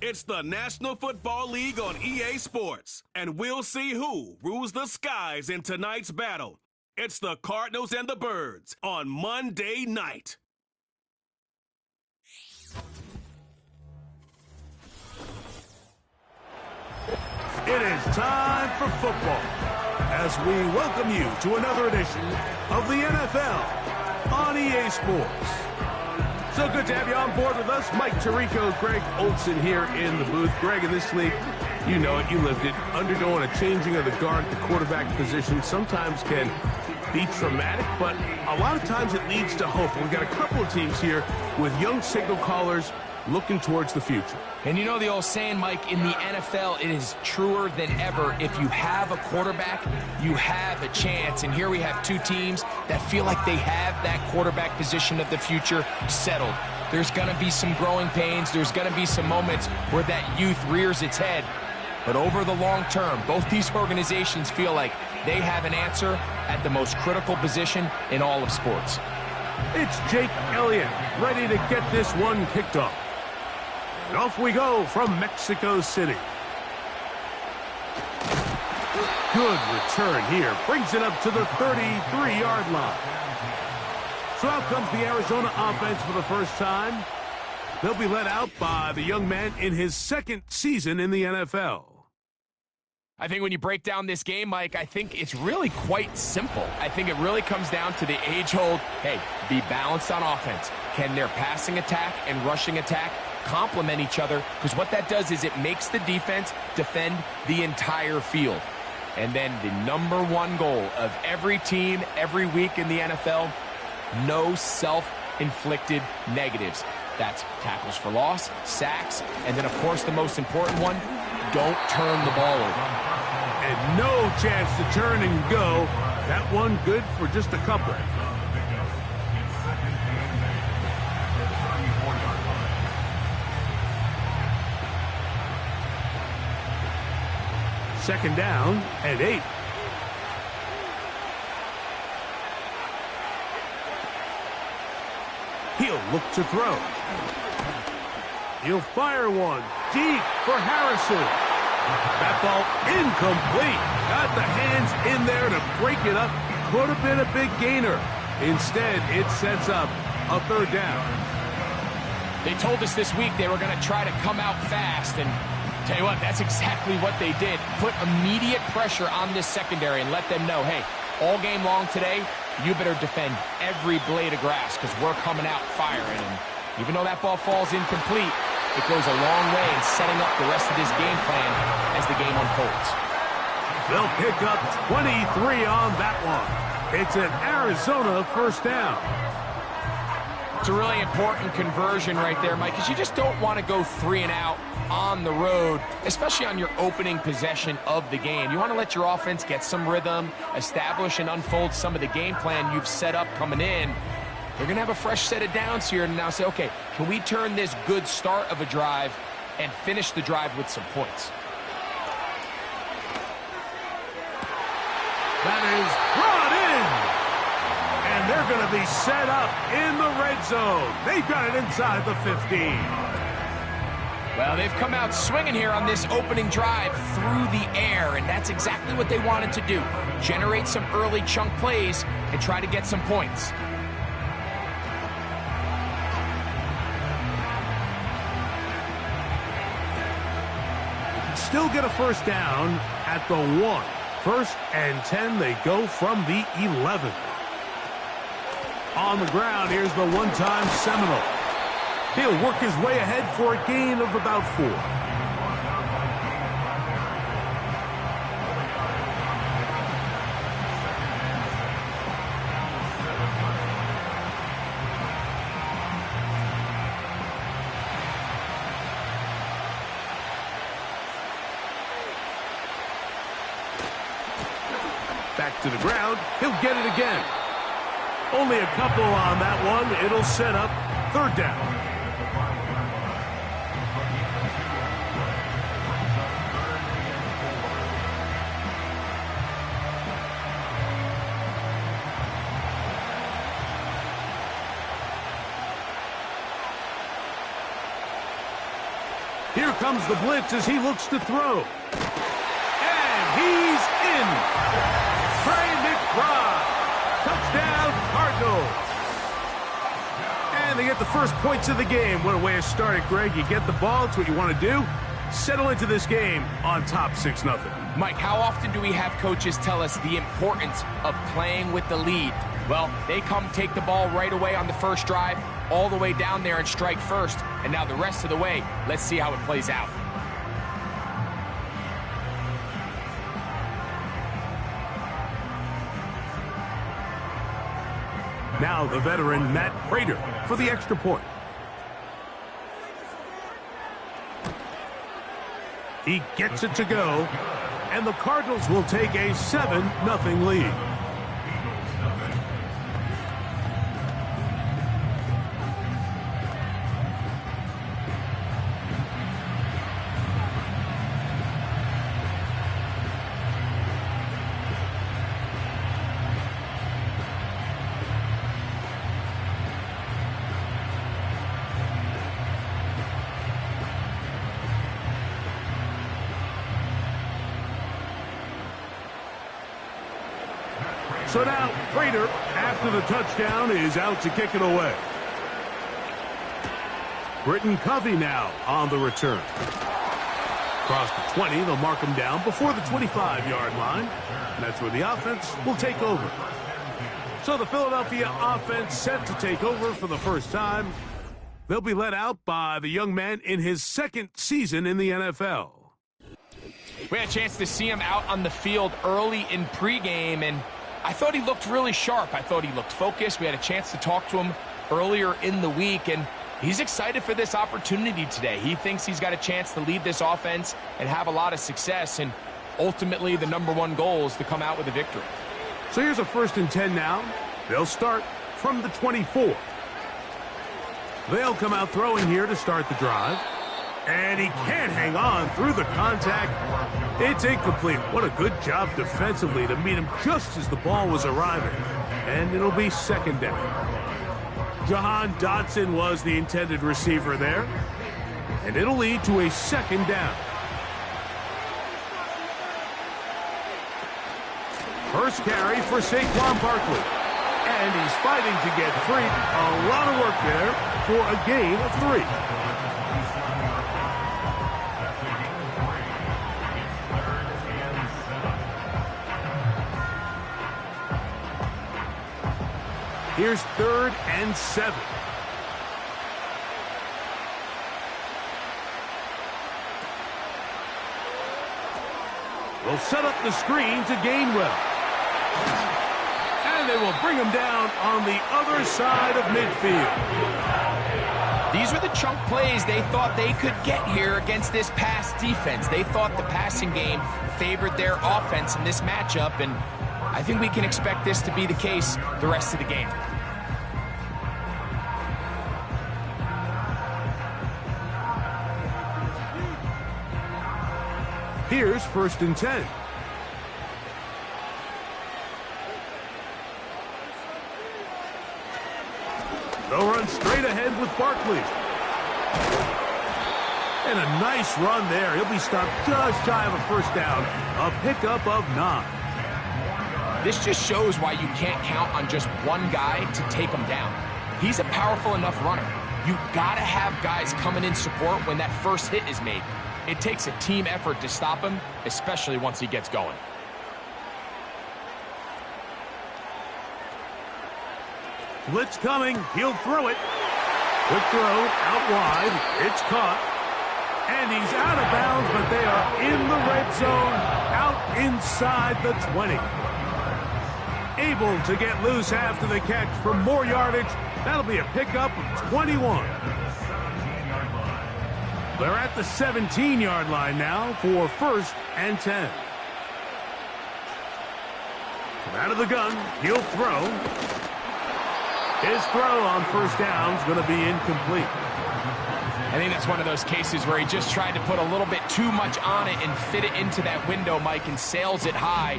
It's the National Football League on EA Sports, and we'll see who rules the skies in tonight's battle. It's the Cardinals and the Birds on Monday night. It is time for football as we welcome you to another edition of the NFL on EA Sports. So good to have you on board with us. Mike Tirico, Greg Olson here in the booth. Greg, in this league, you know it, you lived it. Undergoing a changing of the guard at the quarterback position sometimes can be traumatic, but a lot of times it leads to hope. We've got a couple of teams here with young signal callers looking towards the future. And you know the old saying, Mike, in the NFL, it is truer than ever. If you have a quarterback, you have a chance. And here we have two teams that feel like they have that quarterback position of the future settled. There's going to be some growing pains. There's going to be some moments where that youth rears its head. But over the long term, both these organizations feel like they have an answer at the most critical position in all of sports. It's Jake Elliott ready to get this one kicked off. And off we go from Mexico City. Good return here. Brings it up to the 33-yard line. So out comes the Arizona offense for the first time. They'll be led out by the young man in his second season in the NFL. I think when you break down this game, Mike, I think it's really quite simple. I think it really comes down to the age-old, hey, be balanced on offense. Can their passing attack and rushing attack complement each other? Because what that does is it makes the defense defend the entire field. And then the number one goal of every team every week in the NFL, no self-inflicted negatives. That's tackles for loss, sacks, and then, of course, the most important one, don't turn the ball over. And no chance to turn and go. That one good for just a couple. Second down and 8. He'll look to throw. He'll fire one deep for Harrison. That ball incomplete. Got the hands in there to break it up. Could have been a big gainer. Instead, it sets up a third down. They told us this week they were going to try to come out fast, and tell you what, that's exactly what they did. Put immediate pressure on this secondary and let them know, hey, all game long today, you better defend every blade of grass because we're coming out firing. And even though that ball falls incomplete, it goes a long way in setting up the rest of this game plan as the game unfolds. They'll pick up 23 on that one. It's an Arizona first down. It's a really important conversion right there, Mike, because you just don't want to go 3 and out on the road, especially on your opening possession of the game. You want to let your offense get some rhythm, establish and unfold some of the game plan you've set up coming in. They're going to have a fresh set of downs here and now say, okay, can we turn this good start of a drive and finish the drive with some points? That is brought in. And they're going to be set up in the red zone. They've got it inside the 15. Well, they've come out swinging here on this opening drive through the air, and that's exactly what they wanted to do. Generate some early chunk plays and try to get some points. Still get a first down at the 1. First and 10, they go from the 11. On the ground, here's the one-time Seminole. He'll work his way ahead for a gain of about 4. Back to the ground. He'll get it again. Only a couple on that one. It'll set up third down. Here comes the blitz as he looks to throw. And he's in. Trey McBride. Touchdown, Cardinals. And they get the first points of the game. What a way to start it, Greg. You get the ball. It's what you want to do. Settle into this game on top 6-0. Mike, how often do we have coaches tell us the importance of playing with the lead? Well, they come take the ball right away on the first drive, all the way down there and strike first. And now the rest of the way, let's see how it plays out. Now the veteran Matt Prater for the extra point. He gets it to go, and the Cardinals will take a 7-0 lead. So now, Prater, after the touchdown, is out to kick it away. Britton Covey now on the return. Across the 20, they'll mark him down before the 25-yard line. And that's where the offense will take over. So the Philadelphia offense set to take over for the first time. They'll be led out by the young man in his second season in the NFL. We had a chance to see him out on the field early in pregame, and I thought he looked really sharp. I thought he looked focused. We had a chance to talk to him earlier in the week, and he's excited for this opportunity today. He thinks he's got a chance to lead this offense and have a lot of success, and ultimately the #1 goal is to come out with a victory. So here's a 1st and 10 now. They'll start from the 24. They'll come out throwing here to start the drive. And he can't hang on through the contact. It's incomplete. What a good job defensively to meet him just as the ball was arriving. And it'll be 2nd down. Jahan Dotson was the intended receiver there. And it'll lead to a 2nd down. First carry for Saquon Barkley. And he's fighting to get free. A lot of work there for a gain of 3. Here's 3rd and 7. They'll set up the screen to Gainwell. And they will bring him down on the other side of midfield. These were the chunk plays they thought they could get here against this pass defense. They thought the passing game favored their offense in this matchup, and I think we can expect this to be the case the rest of the game. Here's 1st and 10. They'll run straight ahead with Barkley. And a nice run there. He'll be stopped just shy of a 1st down. A pickup of 9. This just shows why you can't count on just one guy to take him down. He's a powerful enough runner. You gotta have guys coming in support when that first hit is made. It takes a team effort to stop him, especially once he gets going. Blitz coming. He'll throw it. Quick throw out wide. It's caught. And he's out of bounds, but they are in the red zone, out inside the 20. Able to get loose after the catch for more yardage. That'll be a pickup of 21. They're at the 17-yard line now for 1st and 10. From out of the gun, he'll throw. His throw on 1st down is going to be incomplete. I think that's one of those cases where he just tried to put a little bit too much on it and fit it into that window, Mike, and sails it high.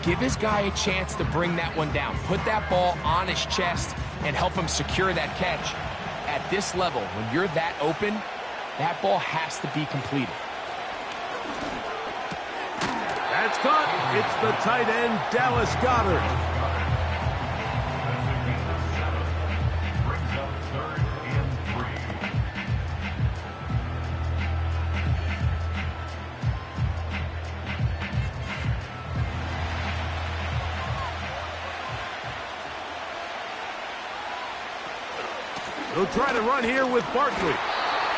Give his guy a chance to bring that one down. Put that ball on his chest and help him secure that catch. At this level, when you're that open, that ball has to be completed. That's caught. It's the tight end, Dallas Goedert. He'll try to run here with Barkley.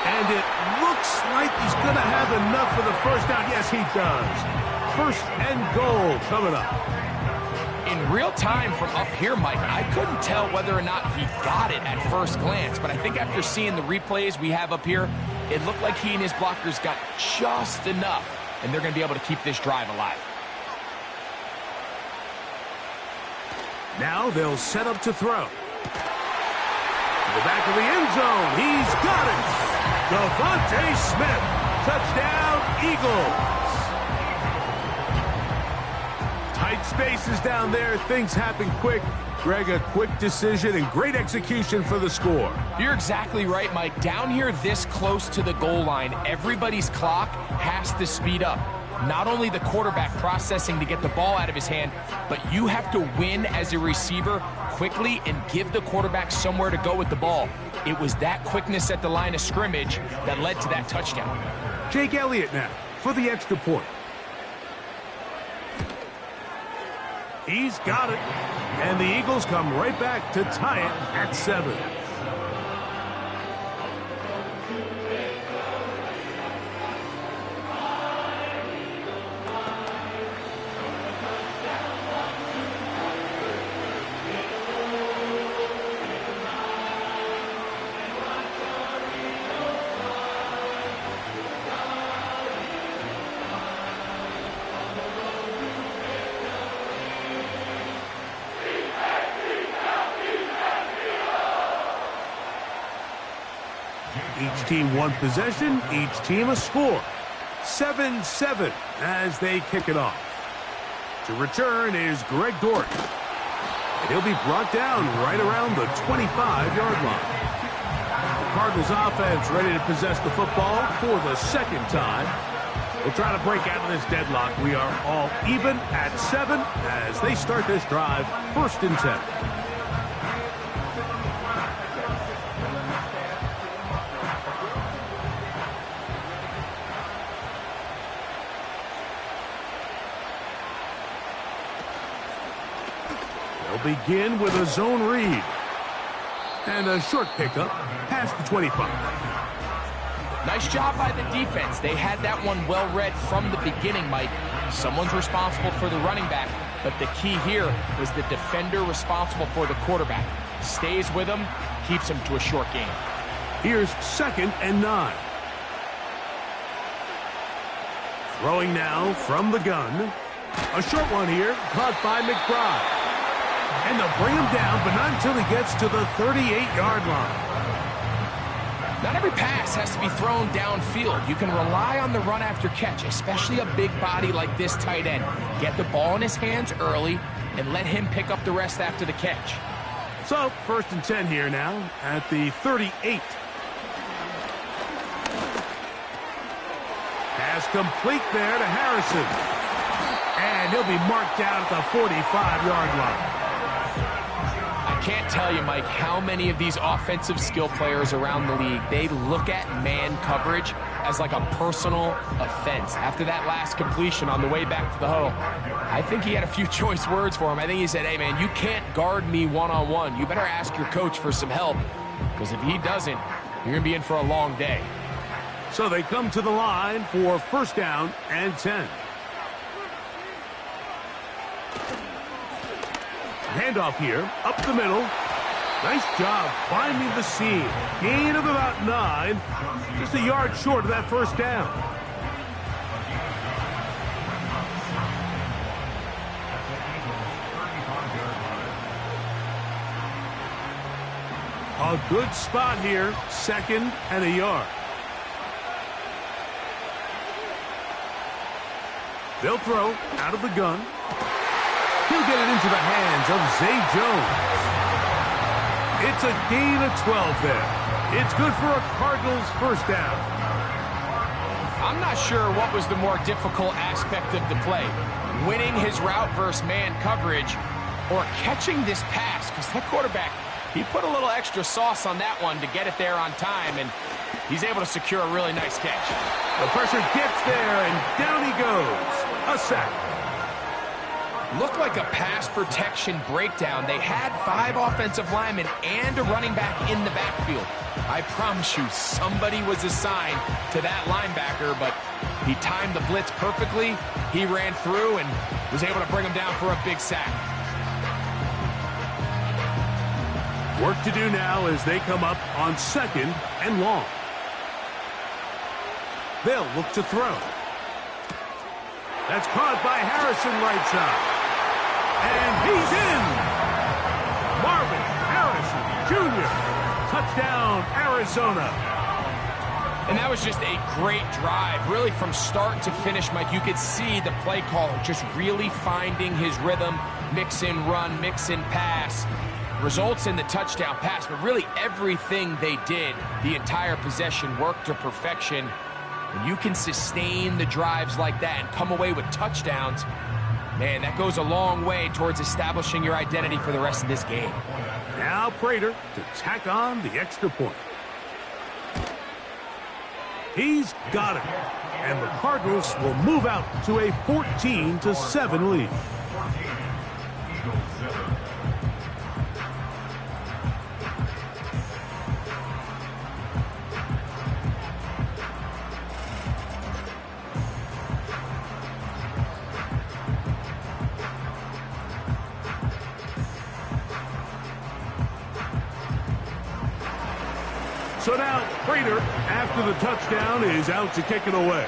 And it looks like he's going to have enough for the first down. Yes, he does. First and goal coming up. In real time from up here, Mike, I couldn't tell whether or not he got it at first glance, but I think after seeing the replays we have up here, it looked like he and his blockers got just enough, and they're going to be able to keep this drive alive. Now they'll set up to throw. To the back of the end zone. He's got it. Devontae Smith. Touchdown, Eagles. Tight spaces down there. Things happen quick. Greg, a quick decision and great execution for the score. You're exactly right, Mike. Down here this close to the goal line, everybody's clock has to speed up. Not only the quarterback processing to get the ball out of his hand, but you have to win as a receiver quickly and give the quarterback somewhere to go with the ball. It was that quickness at the line of scrimmage that led to that touchdown. Jake Elliott now for the extra point. He's got it. And the Eagles come right back to tie it at 7. Each team one possession, each team a score. 7-7 as they kick it off. To return is Greg Dortch. And he'll be brought down right around the 25-yard line. The Cardinals offense ready to possess the football for the second time. We'll try to break out of this deadlock. We are all even at 7 as they start this drive, 1st and 10. They'll begin with a zone read. And a short pickup past the 25. Nice job by the defense. They had that one well read from the beginning, Mike. Someone's responsible for the running back, but the key here was the defender responsible for the quarterback. Stays with him, keeps him to a short game. Here's 2nd and 9. Throwing now from the gun. A short one here, caught by McBride. And they'll bring him down, but not until he gets to the 38-yard line. Not every pass has to be thrown downfield. You can rely on the run after catch, especially a big body like this tight end. Get the ball in his hands early and let him pick up the rest after the catch. So, 1st and 10 here now at the 38. Pass complete there to Harrison. And he'll be marked down at the 45-yard line. I can't tell you, Mike, how many of these offensive skill players around the league, they look at man coverage as like a personal offense. After that last completion on the way back to the huddle, I think he had a few choice words for him. I think he said, hey, man, you can't guard me one-on-one. You better ask your coach for some help, because if he doesn't, you're going to be in for a long day. So they come to the line for 1st down and 10. Handoff here, up the middle. Nice job finding the seam. Gain of about 9. Just a yard short of that 1st down. A good spot here, 2nd and a yard. They'll throw out of the gun. He'll get it into the hands of Zay Jones. It's a gain of 12 there. It's good for a Cardinals 1st down. I'm not sure what was the more difficult aspect of the play. Winning his route versus man coverage or catching this pass, because that quarterback, he put a little extra sauce on that one to get it there on time, and he's able to secure a really nice catch. The pressure gets there, and down he goes. A sack. Looked like a pass protection breakdown. They had 5 offensive linemen and a running back in the backfield. I promise you, somebody was assigned to that linebacker, but he timed the blitz perfectly. He ran through and was able to bring him down for a big sack. Work to do now as they come up on 2nd and long. They'll look to throw. That's caught by Harrison right side. And he's in! Marvin Harrison Jr. Touchdown, Arizona. And that was just a great drive. Really from start to finish, Mike, you could see the play caller just really finding his rhythm. Mix in run, mix in pass. Results in the touchdown pass, but really everything they did, the entire possession worked to perfection. When you can sustain the drives like that and come away with touchdowns, man, that goes a long way towards establishing your identity for the rest of this game. Now Prater to tack on the extra point. He's got it. And the Cardinals will move out to a 14-7 lead. So now Prater, after the touchdown, is out to kick it away.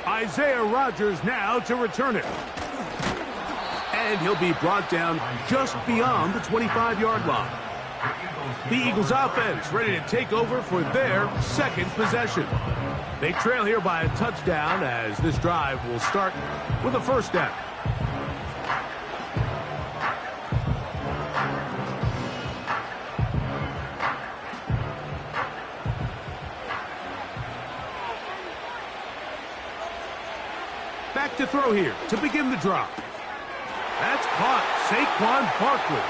Isaiah Rodgers now to return it. And he'll be brought down just beyond the 25-yard line. The Eagles offense ready to take over for their 2nd possession. They trail here by a touchdown as this drive will start with a 1st down. Back to throw here to begin the drop. That's caught. Saquon Barkley.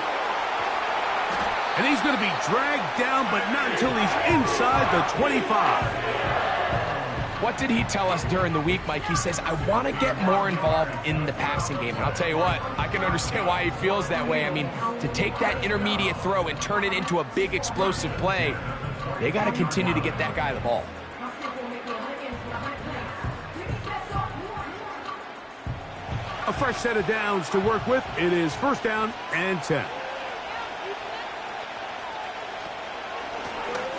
And he's going to be dragged down, but not until he's inside the 25. What did he tell us during the week, Mike? He says, I want to get more involved in the passing game. And I'll tell you what, I can understand why he feels that way. I mean, to take that intermediate throw and turn it into a big explosive play, they got to continue to get that guy the ball. A fresh set of downs to work with. It is 1st down and 10.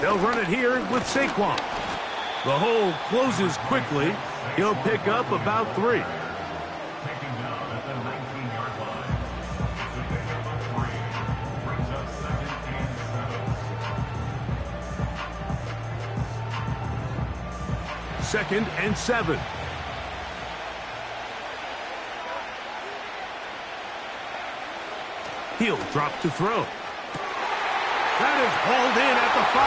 They'll run it here with Saquon. The hole closes quickly. He'll pick up about 3. Second and 7. He'll drop to throw. That is hauled in at the 5.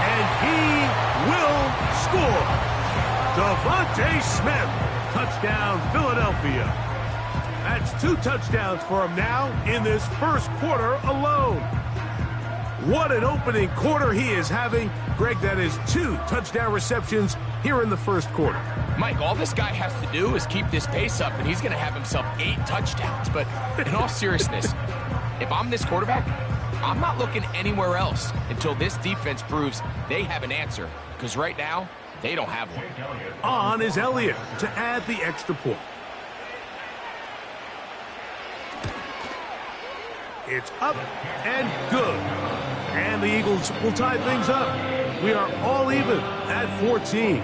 And he will score. Devontae Smith. Touchdown, Philadelphia. That's 2 touchdowns for him now in this 1st quarter alone. What an opening quarter he is having. Greg, that is 2 touchdown receptions here in the 1st quarter. Mike, all this guy has to do is keep this pace up, and he's going to have himself 8 touchdowns. But in all seriousness, if I'm this quarterback, I'm not looking anywhere else until this defense proves they have an answer. Because right now, they don't have one. On is Elliott to add the extra point. It's up and good. And the Eagles will tie things up. We are all even at 14.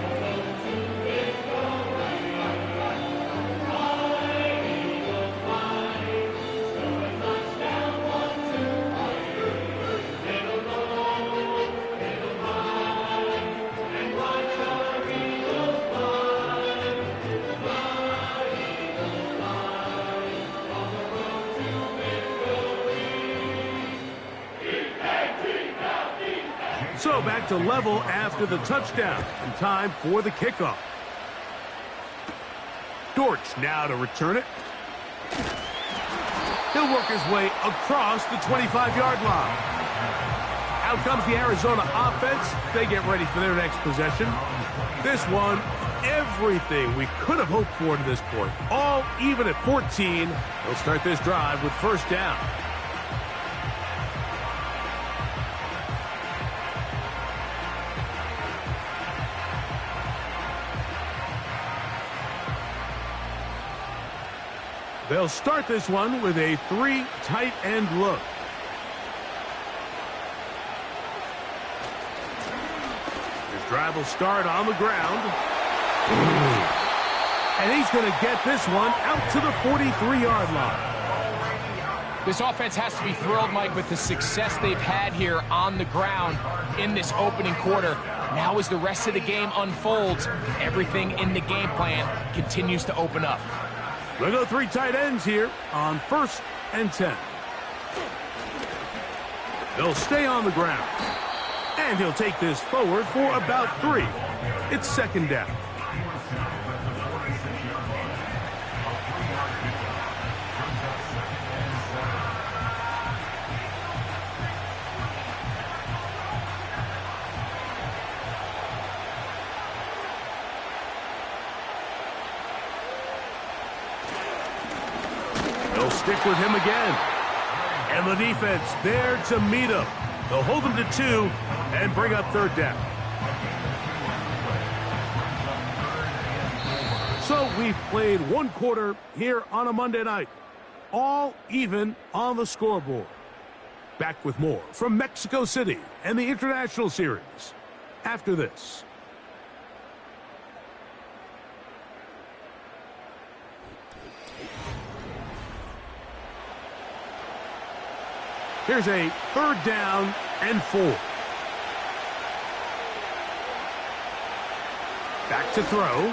So back to level after the touchdown. And time for the kickoff. Dortch now to return it. He'll work his way across the 25-yard line. Out comes the Arizona offense. They get ready for their next possession. This one, everything we could have hoped for to this point. All even at 14. They'll start this drive with first down. They'll start this one with a 3 tight end look. This drive will start on the ground. And he's going to get this one out to the 43-yard line. This offense has to be thrilled, Mike, with the success they've had here on the ground in this opening quarter. Now as the rest of the game unfolds, everything in the game plan continues to open up. We'll go 3 tight ends here on 1st and 10. They'll stay on the ground. And he'll take this forward for about 3. It's 2nd down. They'll stick with him again. And the defense there to meet him. They'll hold him to 2 and bring up 3rd down. So we've played 1 quarter here on a Monday night. All even on the scoreboard. Back with more from Mexico City and the International Series after this. Here's a 3rd down and 4. Back to throw.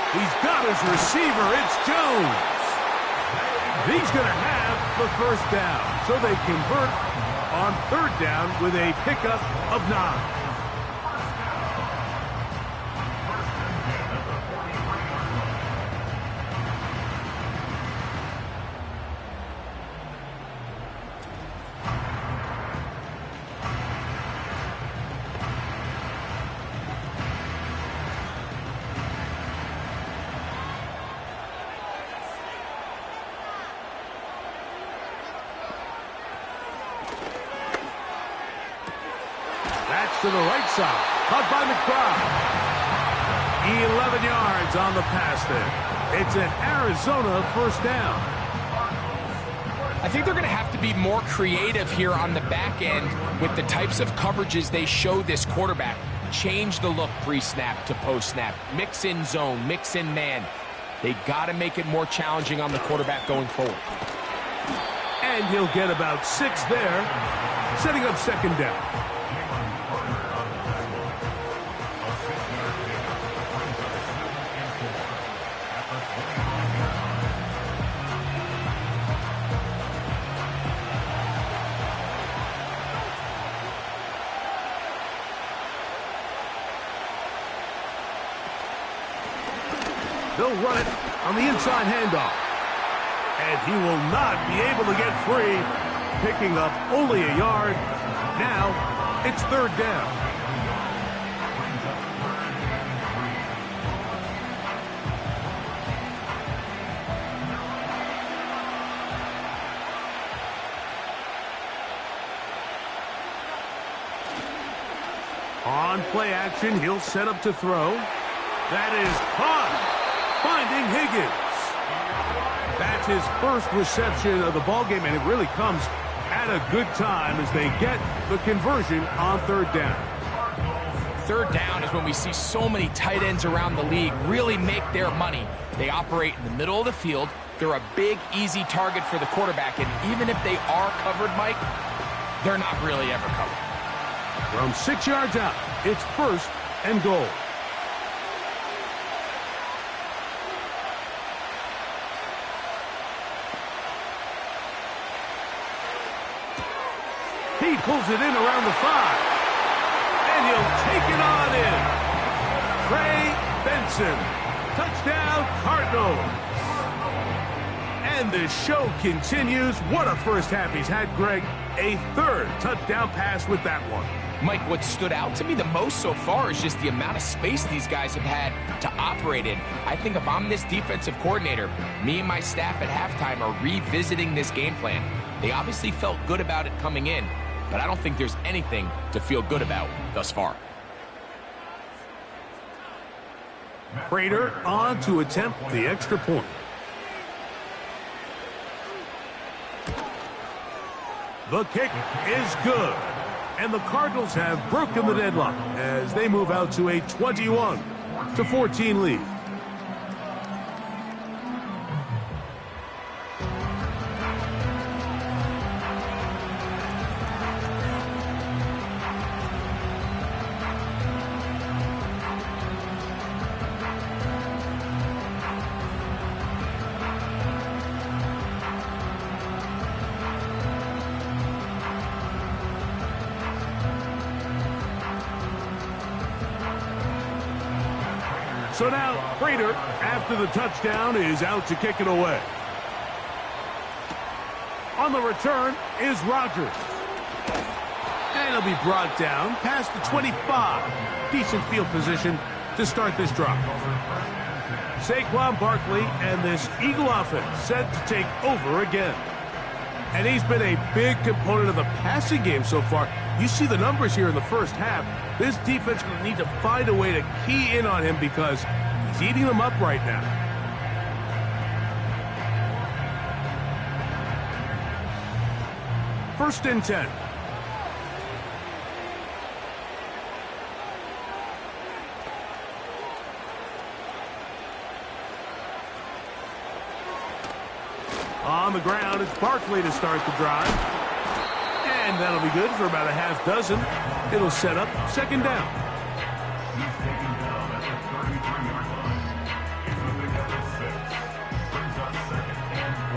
He's got his receiver. It's Jones. He's going to have the 1st down. So they convert on 3rd down with a pickup of 9. To the right side. Caught by McBride. 11 yards on the pass there. It's an Arizona 1st down. I think they're going to have to be more creative here on the back end with the types of coverages they show this quarterback. Change the look pre-snap to post-snap. Mix in zone, mix in man. They got to make it more challenging on the quarterback going forward. And he'll get about 6 there, setting up 2nd down. They'll run it on the inside handoff. And he will not be able to get free, picking up only a yard. Now it's 3rd down. On play action, he'll set up to throw. That is caught. Finding Higgins. That's his 1st reception of the ballgame, and it really comes at a good time as they get the conversion on 3rd down. 3rd down is when we see so many tight ends around the league really make their money. They operate in the middle of the field. They're a big, easy target for the quarterback, and even if they are covered, Mike, they're not really ever covered. From 6 yards out, it's 1st and goal. He pulls it in around the 5. And he'll take it on in. Trey Benson. Touchdown, Cardinals. And the show continues. What a first half he's had, Greg. A third touchdown pass with that one. Mike, what stood out to me the most so far is just the amount of space these guys have had to operate in. I think if I'm this defensive coordinator, me and my staff at halftime are revisiting this game plan. They obviously felt good about it coming in, but I don't think there's anything to feel good about thus far. Prater on to attempt the extra point. The kick is good. And the Cardinals have broken the deadlock as they move out to a 21-14 lead. So now, Prater, after the touchdown, is out to kick it away. On the return is Rodgers. And he'll be brought down past the 25. Decent field position to start this drive. Saquon Barkley and this Eagle offense set to take over again. And he's been a big component of the passing game so far. You see the numbers here in the first half. This defense is going to need to find a way to key in on him because he's eating them up right now. First and 10. On the ground, it's Barkley to start the drive. And that'll be good for about a half dozen. It'll set up second down. He's taken down at the 33-yard line. He's moving up to 6. Brings up second and 4.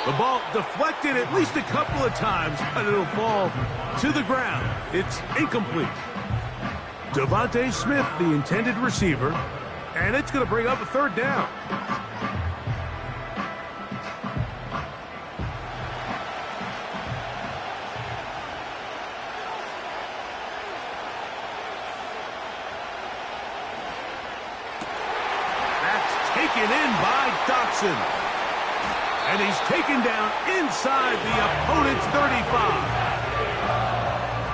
The ball deflected at least a couple of times, but it'll fall to the ground. It's incomplete. Devontae Smith, the intended receiver, and it's going to bring up a third down. That's taken in by Dotson. And he's taken down inside the opponent's 35.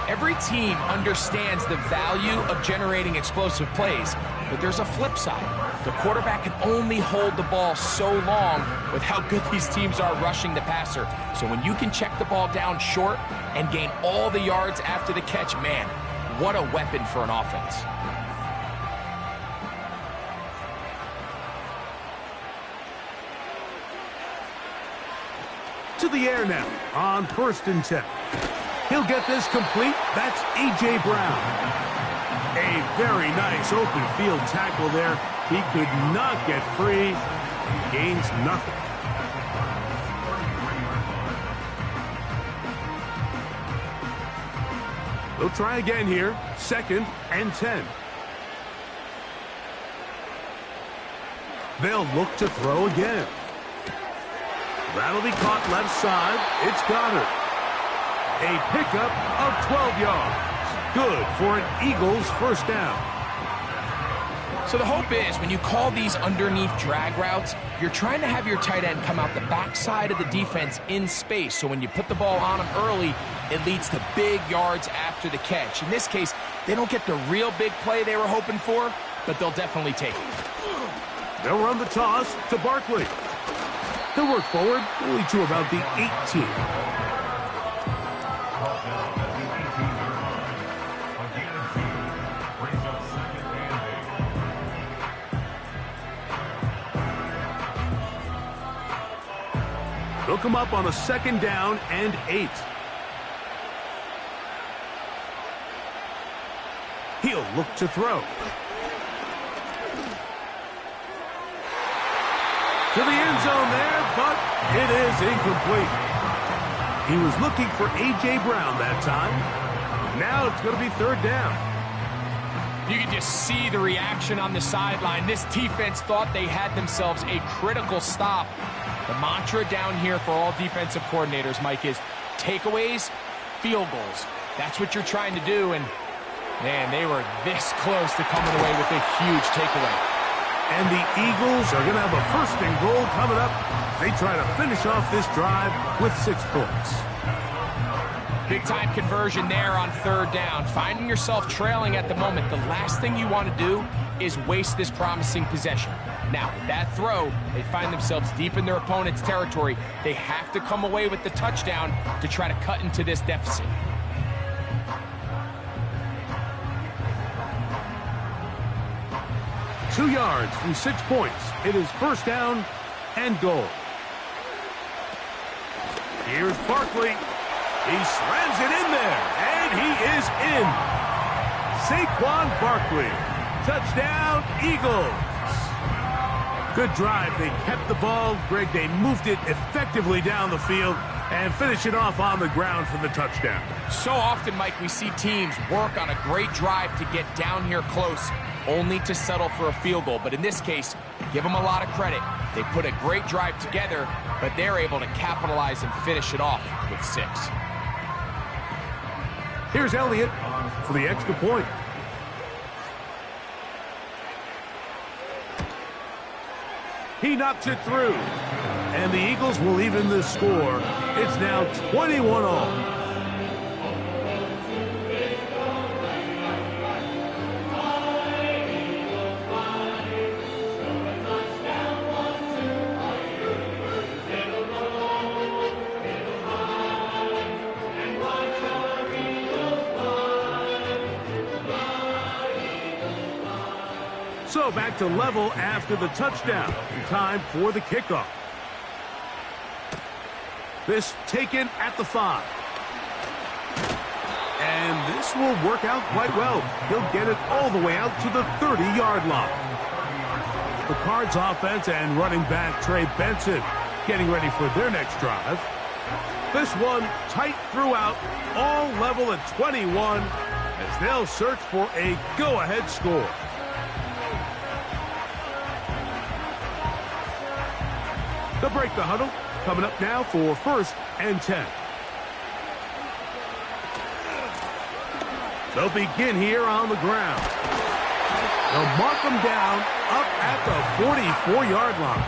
Every team understands the value of generating explosive plays, but there's a flip side. The quarterback can only hold the ball so long with how good these teams are rushing the passer. So when you can check the ball down short and gain all the yards after the catch, man, what a weapon for an offense. To the air now on first and 10. He'll get this complete. That's A.J. Brown. A very nice open field tackle there. He could not get free. He gains nothing. They'll try again here. Second and 10. They'll look to throw again. That'll be caught left side. It's Goddard. A pickup of 12 yards. Good for an Eagles first down. So the hope is when you call these underneath drag routes, you're trying to have your tight end come out the backside of the defense in space. So when you put the ball on him early, it leads to big yards after the catch. In this case, they don't get the real big play they were hoping for, but they'll definitely take it. They'll run the toss to Barkley. They'll work forward only to about the 18. They'll come up on a second down and 8. He'll look to throw. to the end zone there, but it is incomplete. He was looking for A.J. Brown that time. Now it's going to be third down. You can just see the reaction on the sideline. This defense thought they had themselves a critical stop. The mantra down here for all defensive coordinators, Mike, is takeaways, field goals. That's what you're trying to do, and man, they were this close to coming away with a huge takeaway. And the Eagles are going to have a first and goal coming up. They try to finish off this drive with 6 points. Big-time conversion there on third down. Finding yourself trailing at the moment, the last thing you want to do is waste this promising possession. Now, with that throw, they find themselves deep in their opponent's territory. They have to come away with the touchdown to try to cut into this deficit. Two yards from 6 points. It is first down and goal. Here's Barkley. He slams it in there, and he is in. Saquon Barkley. Touchdown, Eagles. Good drive. They kept the ball. Greg, they moved it effectively down the field and finish it off on the ground for the touchdown. So often, Mike, we see teams work on a great drive to get down here close, only to settle for a field goal. But in this case, give them a lot of credit. They put a great drive together, but they're able to capitalize and finish it off with 6. Here's Elliott for the extra point. He knocks it through. And the Eagles will even the score. It's now 21-all. So back to level after the touchdown. Time for the kickoff. This taken at the 5. And this will work out quite well. He'll get it all the way out to the 30-yard line. The Cards offense and running back Trey Benson getting ready for their next drive. This one tight throughout, all level at 21 as they'll search for a go-ahead score. They'll break the huddle. Coming up now for first and 10. They'll begin here on the ground. They'll mark them down up at the 44-yard line.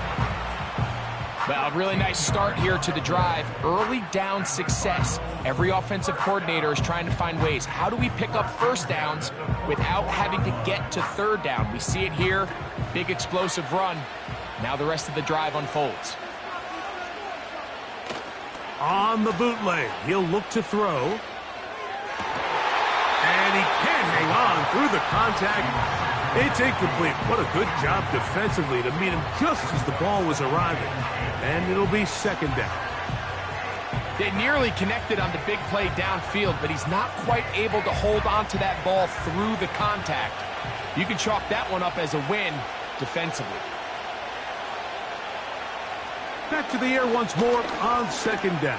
Well, a really nice start here to the drive. Early down success. Every offensive coordinator is trying to find ways. How do we pick up first downs without having to get to third down? We see it here. Big explosive run. Now the rest of the drive unfolds. On the bootleg, he'll look to throw. And he can't hang on through the contact. It's incomplete. What a good job defensively to meet him just as the ball was arriving. And it'll be second down. They nearly connected on the big play downfield, but he's not quite able to hold on to that ball through the contact. You can chalk that one up as a win defensively. Back to the air once more on second down.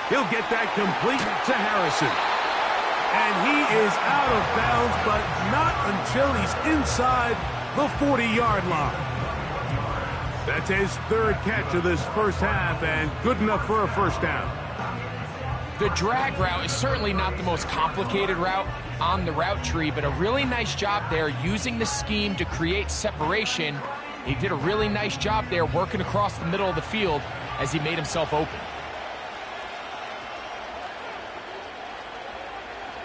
He'll get that complete to Harrison. And he is out of bounds, but not until he's inside the 40-yard line. That's his third catch of this first half, and good enough for a first down. The drag route is certainly not the most complicated route on the route tree, but a really nice job there using the scheme to create separation. He did a really nice job there working across the middle of the field as he made himself open.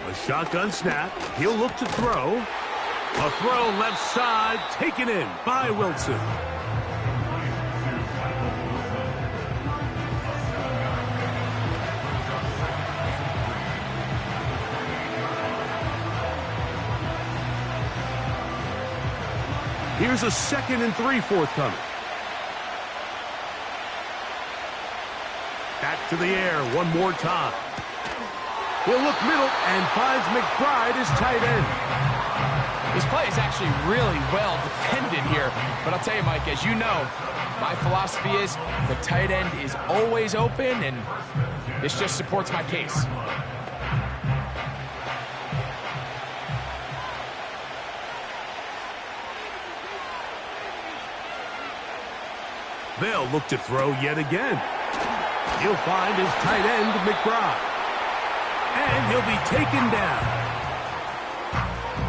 A shotgun snap. He'll look to throw. A throw left side taken in by Wilson. Here's a 2nd and 3 forthcoming. Back to the air one more time. He'll look middle and finds McBride as tight end. This play is actually really well defended here. But I'll tell you, Mike, as you know, my philosophy is the tight end is always open, and this just supports my case. They'll look to throw yet again. He'll find his tight end, McBride. And he'll be taken down.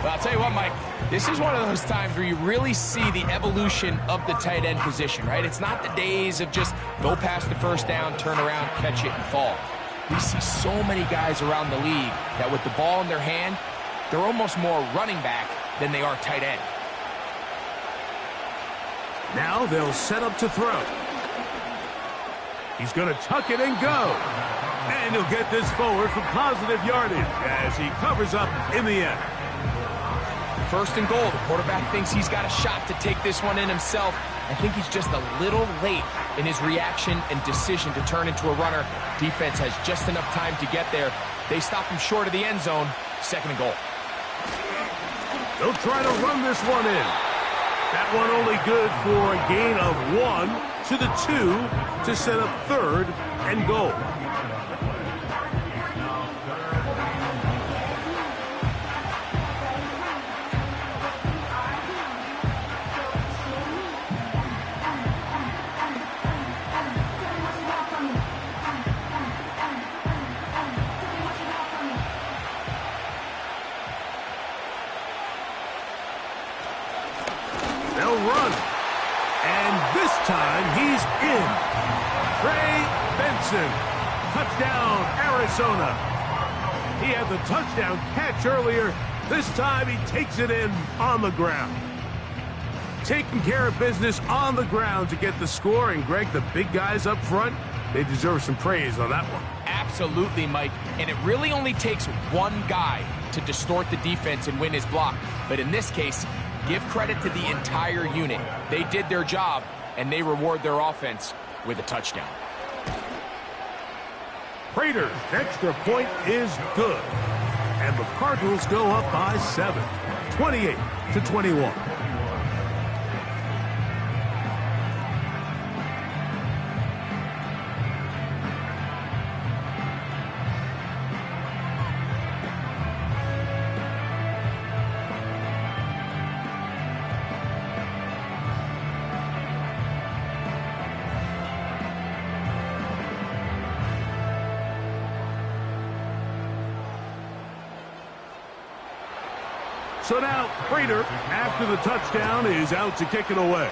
Well, I'll tell you what, Mike, this is one of those times where you really see the evolution of the tight end position, right? It's not the days of just go past the first down, turn around, catch it, and fall. We see so many guys around the league that with the ball in their hand, they're almost more running back than they are tight end. Now they'll set up to throw. He's going to tuck it and go. And he'll get this forward for positive yardage as he covers up in the end. First and goal. The quarterback thinks he's got a shot to take this one in himself. I think he's just a little late in his reaction and decision to turn into a runner. Defense has just enough time to get there. They stop him short of the end zone. Second and goal. They'll try to run this one in. That one only good for a gain of 1 to the 2 to set up third and goal. They'll run. And this time he's in. Trey Benson. Touchdown, Arizona. He had the touchdown catch earlier. This time he takes it in on the ground. Taking care of business on the ground to get the score. And, Greg, the big guys up front, they deserve some praise on that one. Absolutely, Mike. And it really only takes one guy to distort the defense and win his block. But in this case, give credit to the entire unit. They did their job, and they reward their offense with a touchdown. Prater's extra point is good. And the Cardinals go up by 7, 28-21. So now, Prater, after the touchdown, is out to kick it away.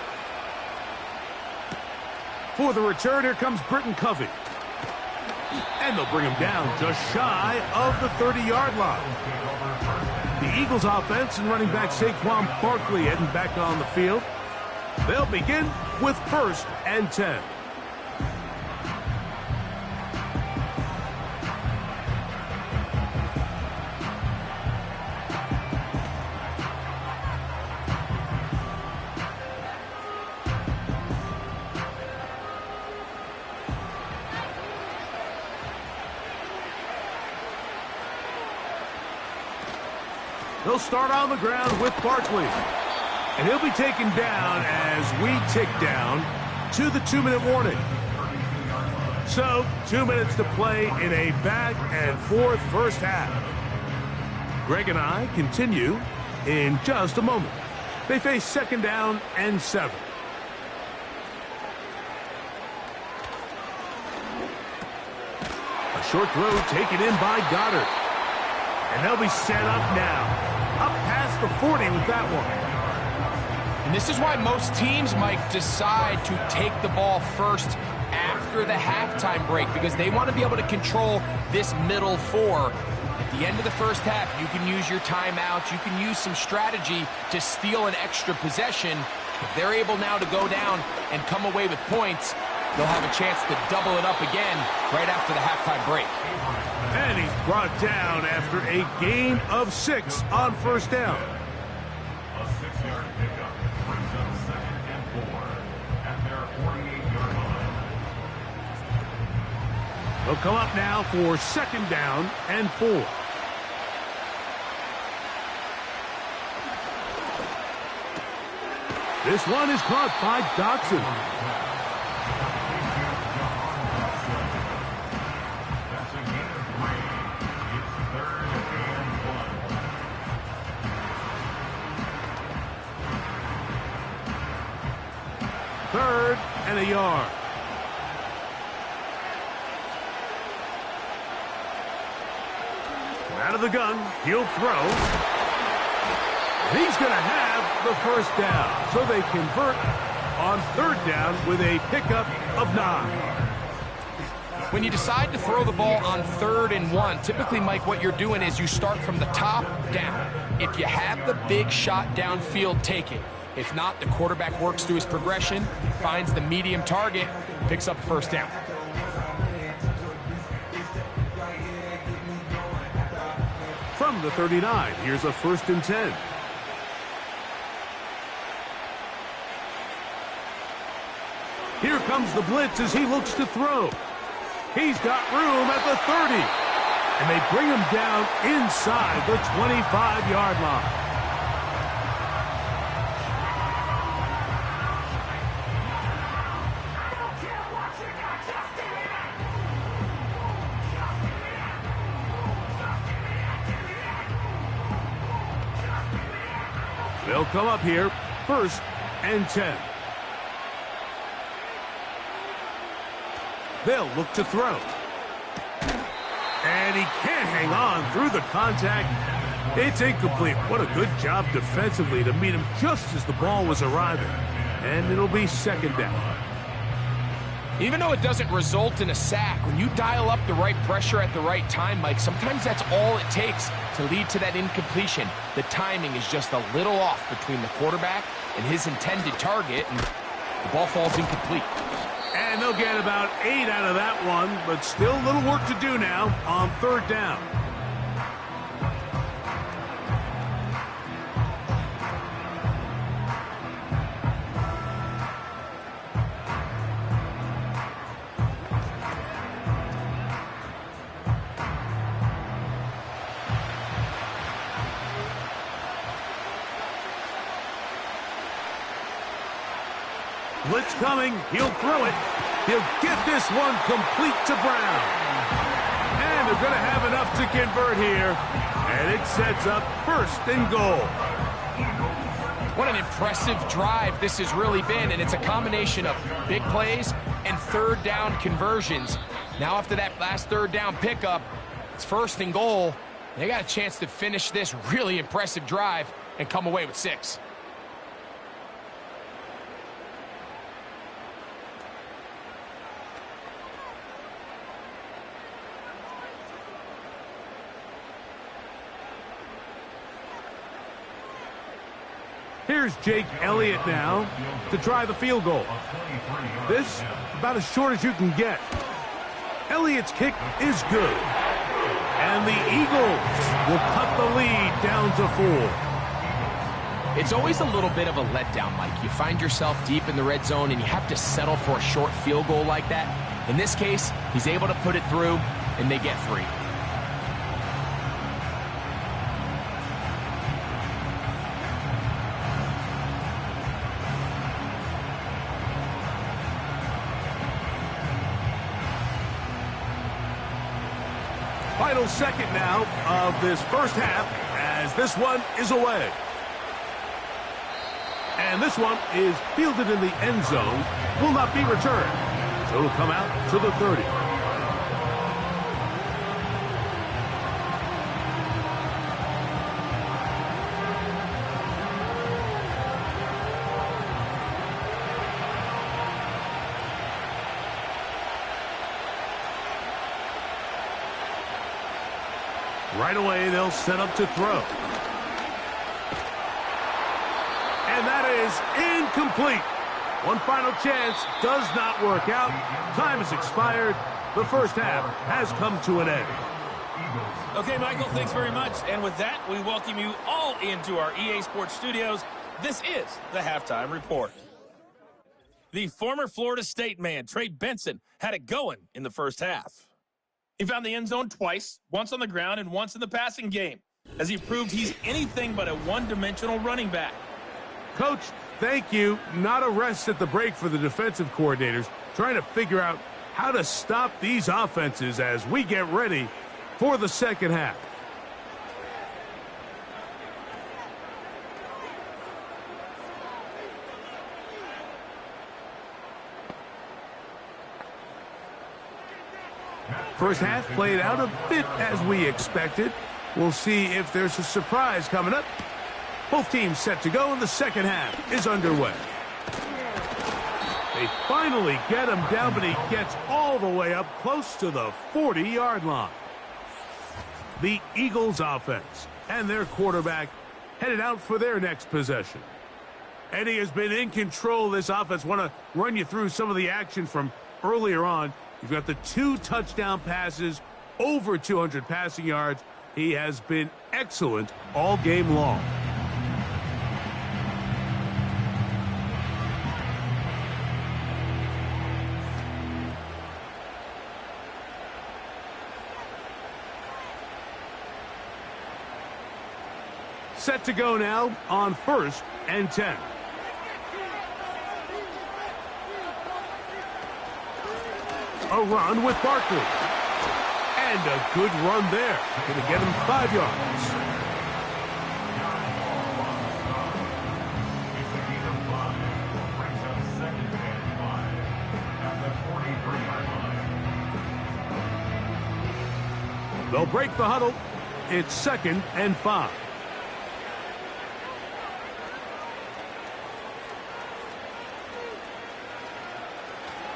For the return, here comes Britton Covey. And they'll bring him down just shy of the 30-yard line. The Eagles offense and running back Saquon Barkley heading back on the field. They'll begin with 1st and 10. They'll start on the ground with Barkley. And he'll be taken down as we tick down to the 2-minute warning. So, 2 minutes to play in a back-and-forth first half. Greg and I continue in just a moment. They face 2nd down and 7. A short throw taken in by Goddard. And they'll be set up now. Up past the 40 with that one. And this is why most teams, Mike, decide to take the ball first after the halftime break, because they want to be able to control this middle 4. At the end of the first half, you can use your timeouts. You can use some strategy to steal an extra possession. If they're able now to go down and come away with points, they'll have a chance to double it up again right after the halftime break. And he's brought down after a gain of 6 on 1st down. A 6-yard pickup brings up 2nd and 4 at their 48-yard line. They'll come up now for 2nd down and 4. This one is caught by Dotson. That's a gain of 3. It's 3rd and 1. 3rd and a yard. Out of the gun, he'll throw. He's going to have the first down. So they convert on 3rd down with a pickup of 9. When you decide to throw the ball on 3rd and 1, typically, Mike, what you're doing is you start from the top down. If you have the big shot downfield, take it. If not, the quarterback works through his progression, finds the medium target, picks up first down. From the 39, here's a 1st and 10. Here comes the blitz as he looks to throw. He's got room at the 30. And they bring him down inside the 25-yard line. They'll come up here, 1st and 10. They'll look to throw. And he can't hang on through the contact. It's incomplete. What a good job defensively to meet him just as the ball was arriving. And it'll be 2nd down. Even though it doesn't result in a sack, when you dial up the right pressure at the right time, Mike, sometimes that's all it takes to lead to that incompletion. The timing is just a little off between the quarterback and his intended target, and the ball falls incomplete. And they'll get about 8 out of that one, but still a little work to do now on 3rd down. Blitz coming. He'll throw it. He'll get this one complete to Brown. And they're going to have enough to convert here. And it sets up 1st and goal. What an impressive drive this has really been, and it's a combination of big plays and 3rd down conversions. Now after that last 3rd down pickup, it's 1st and goal. They got a chance to finish this really impressive drive and come away with 6. Here's Jake Elliott now to try the field goal. This about as short as you can get. Elliott's kick is good. And the Eagles will cut the lead down to 4. It's always a little bit of a letdown, Mike. You find yourself deep in the red zone and you have to settle for a short field goal like that. In this case, he's able to put it through and they get 3. Final second now of this 1st half as this one is away. And this one is fielded in the end zone, will not be returned. So it'll come out to the 30. Right away, they'll set up to throw. And that is incomplete. One final chance does not work out. Time has expired. The 1st half has come to an end. Okay, Michael, thanks very much. And with that, we welcome you all into our EA Sports studios. This is the Halftime Report. The former Florida State man, Trey Benson, had it going in the 1st half. He found the end zone twice, once on the ground and once in the passing game, as he proved he's anything but a one-dimensional running back. Coach, thank you. Not a rest at the break for the defensive coordinators, trying to figure out how to stop these offenses as we get ready for the second half. First half played out a bit as we expected. We'll see if there's a surprise coming up. Both teams set to go, and the second half is underway. They finally get him down, but he gets all the way up close to the 40-yard line. The Eagles offense and their quarterback headed out for their next possession. Eddie has been in control of this offense. Want to run you through some of the action from earlier on. You've got the 2 touchdown passes, over 200 passing yards. He has been excellent all game long. Set to go now on 1st and 10. A run with Barkley. And a good run there. Going to get him 5 yards. They'll break the huddle. It's 2nd and 5.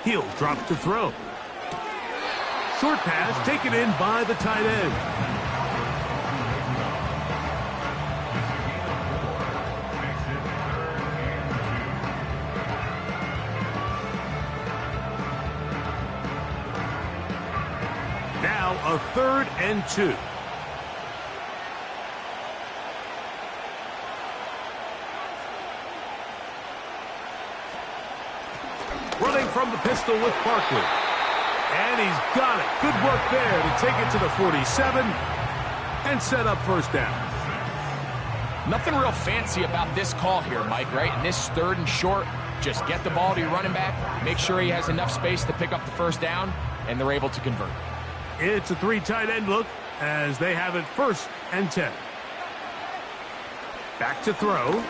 He'll drop to throw. Short pass taken in by the tight end. Now a 3rd and 2. Running from the pistol with Barkley. And he's got it. Good work there to take it to the 47 and set up 1st down. Nothing real fancy about this call here, Mike, right? In this 3rd and short, just get the ball to your running back, make sure he has enough space to pick up the 1st down, and they're able to convert. It's a 3 tight end look as they have it 1st and 10. Back to throw.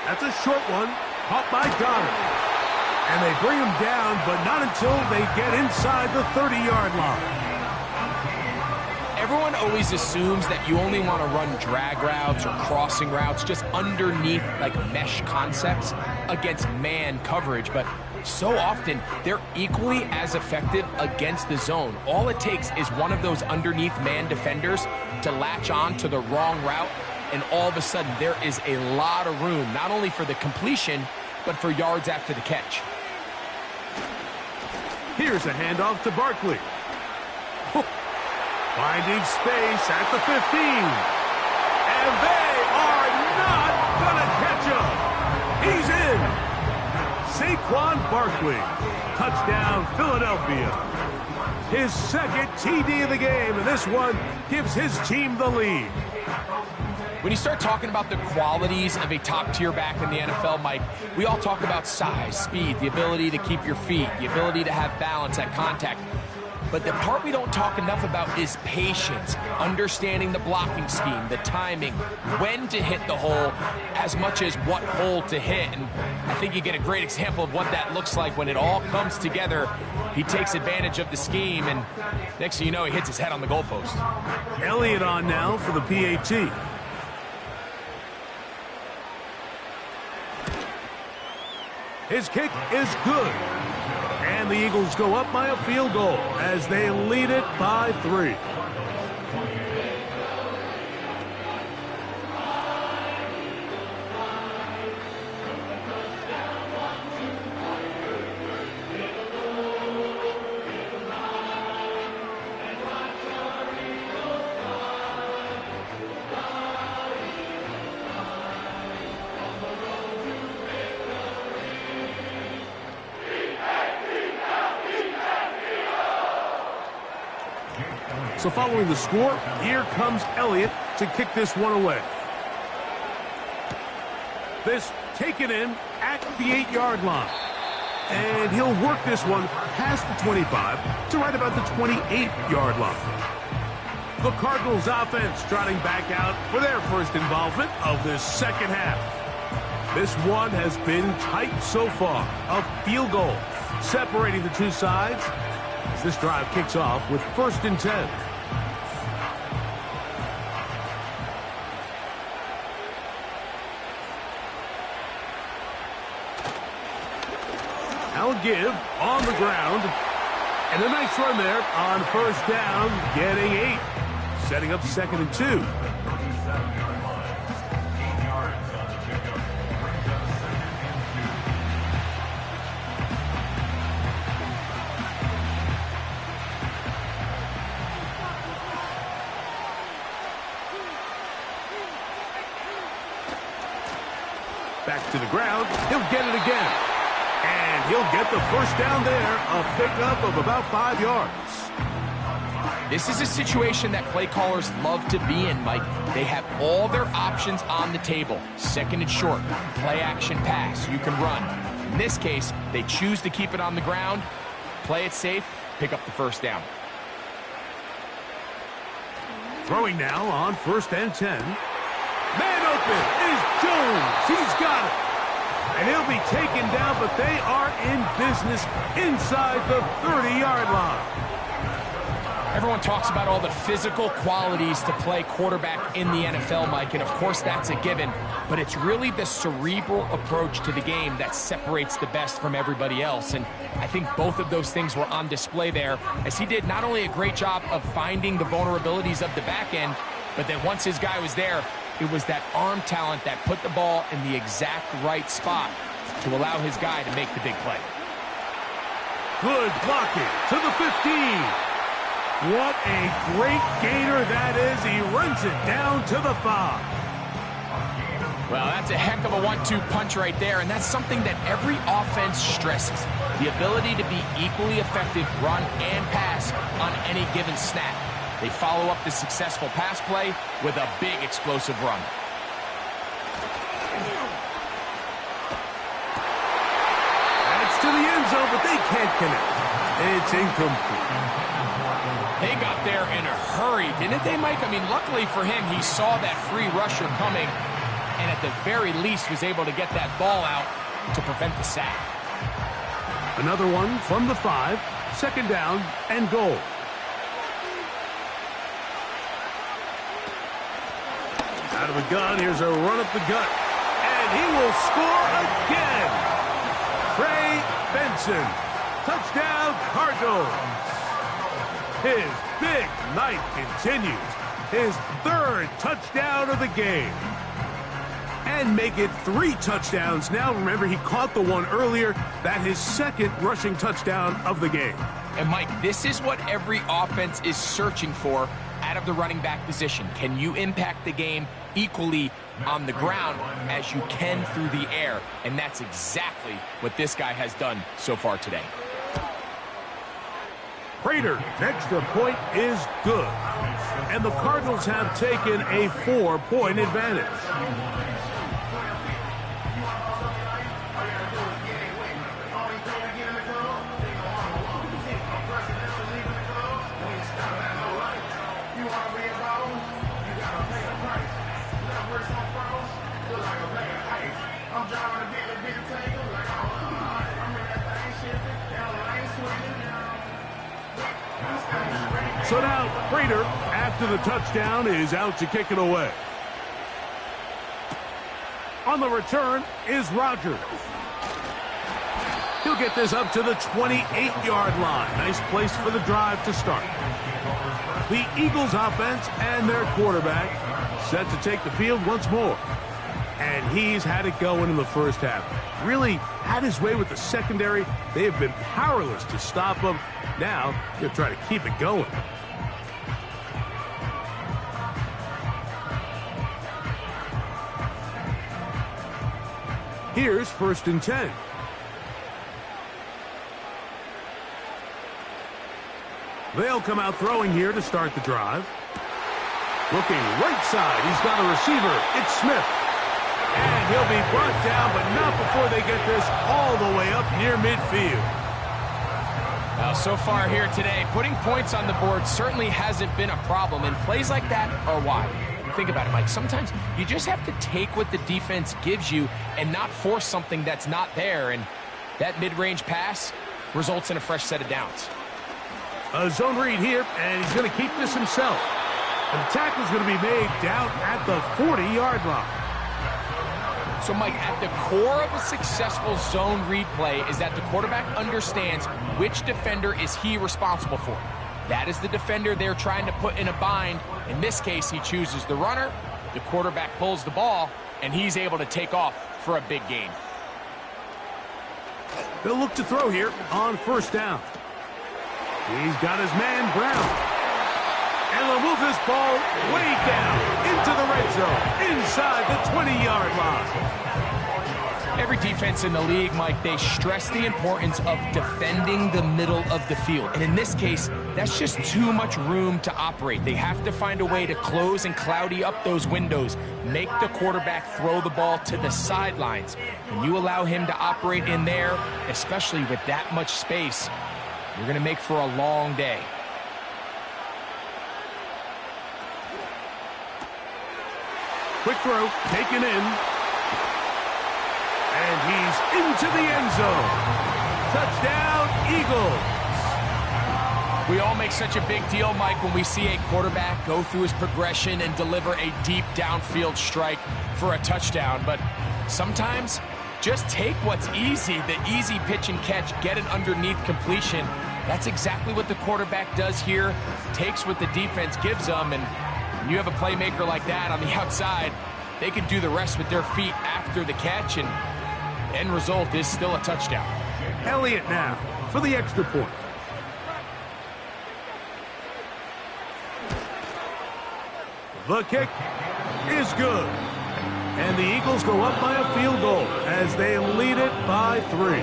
That's a short one. Caught by Goddard. And they bring him down, but not until they get inside the 30-yard line. Everyone always assumes that you only want to run drag routes or crossing routes just underneath like mesh concepts against man coverage, but so often they're equally as effective against the zone. All it takes is one of those underneath man defenders to latch on to the wrong route, and all of a sudden there is a lot of room, not only for the completion, but for yards after the catch. Here's a handoff to Barkley. Finding space at the 15. And they are not going to catch him. He's in. Saquon Barkley. Touchdown, Philadelphia. His 2nd TD of the game, and this one gives his team the lead. When you start talking about the qualities of a top-tier back in the NFL, Mike, we all talk about size, speed, the ability to keep your feet, the ability to have balance at contact. But the part we don't talk enough about is patience, understanding the blocking scheme, the timing, when to hit the hole, as much as what hole to hit. And I think you get a great example of what that looks like when it all comes together. He takes advantage of the scheme, and next thing you know, he hits his head on the goalpost. Elliott on now for the PAT. His kick is good. And the Eagles go up by a field goal as they lead it by 3. So following the score, here comes Elliott to kick this one away. This taken in at the 8-yard line. And he'll work this one past the 25 to right about the 28-yard line. The Cardinals offense trotting back out for their first involvement of this second half. This one has been tight so far. A field goal separating the two sides as this drive kicks off with 1st and 10. Now a give on the ground. And a nice run there on 1st down, getting 8. Setting up 2nd and 2. 37-yard line. 8 yards on the pickup. Brings up 2nd and 2. Back to the ground. He'll get it again. And he'll get the 1st down there. A pickup of about 5 yards. This is a situation that play callers love to be in, Mike. They have all their options on the table. 2nd and short, play action pass, you can run. In this case, they choose to keep it on the ground, play it safe, pick up the 1st down. Throwing now on 1st and 10. Man open is Jones. He's got it. And he'll be taken down, but they are in business inside the 30-yard line. Everyone talks about all the physical qualities to play quarterback in the NFL, Mike, and of course that's a given, but it's really the cerebral approach to the game that separates the best from everybody else, and I think both of those things were on display there, as he did not only a great job of finding the vulnerabilities of the back end, but then once his guy was there, it was that arm talent that put the ball in the exact right spot to allow his guy to make the big play. Good blocking to the 15. What a great gainer that is. He runs it down to the 5. Well, that's a heck of a 1-2 punch right there, and that's something that every offense stresses. The ability to be equally effective run and pass on any given snap. They follow up the successful pass play with a big explosive run. That's to the end zone, but they can't connect. It's incomplete. They got there in a hurry, didn't they, Mike? I mean, luckily for him, he saw that free rusher coming and at the very least was able to get that ball out to prevent the sack. Another one from the 5, 2nd down and goal. Out of the gun, here's a run up the gut, and he will score again. Trey Benson, touchdown Cardinals. His big night continues. His 3rd touchdown of the game. And make it 3 touchdowns now. Remember, he caught the one earlier. That his 2nd rushing touchdown of the game. And, Mike, this is what every offense is searching for out of the running back position. Can you impact the game equally on the ground as you can through the air? And that's exactly what this guy has done so far today. Prater's extra point is good. And the Cardinals have taken a 4-point advantage. So now, Prater, after the touchdown, is out to kick it away. On the return is Rodgers. He'll get this up to the 28-yard line. Nice place for the drive to start. The Eagles offense and their quarterback set to take the field once more. And he's had it going in the first half. Really had his way with the secondary. They have been powerless to stop him. Now, he'll try to keep it going. Here's 1st and 10. They'll come out throwing here to start the drive. Looking right side, he's got a receiver. It's Smith. And he'll be brought down, but not before they get this all the way up near midfield. Well, so far here today, putting points on the board certainly hasn't been a problem, and plays like that are why. Think about it, Mike. Sometimes you just have to take what the defense gives you and not force something that's not there, and that mid-range pass results in a fresh set of downs. A zone read here, and he's going to keep this himself. And the tackle's going to be made down at the 40-yard line. So, Mike, at the core of a successful zone read play is that the quarterback understands which defender is he responsible for. That is the defender they're trying to put in a bind. In this case, he chooses the runner, the quarterback pulls the ball, and he's able to take off for a big gain. They'll look to throw here on first down. He's got his man Brown. And they'll move this ball way down into the red zone, inside the 20-yard line. Every defense in the league, Mike, they stress the importance of defending the middle of the field. And in this case, that's just too much room to operate. They have to find a way to close and cloudy up those windows, make the quarterback throw the ball to the sidelines. When you allow him to operate in there, especially with that much space, you're going to make for a long day. Quick throw, taken in. And he's into the end zone. Touchdown, Eagles. We all make such a big deal, Mike, when we see a quarterback go through his progression and deliver a deep downfield strike for a touchdown. But sometimes, just take what's easy, the easy pitch and catch, get it underneath completion. That's exactly what the quarterback does here. Takes what the defense gives them, and when you have a playmaker like that on the outside, they can do the rest with their feet after the catch, and the end result is still a touchdown. Elliott now for the extra point. The kick is good. And the Eagles go up by a field goal as they lead it by 3.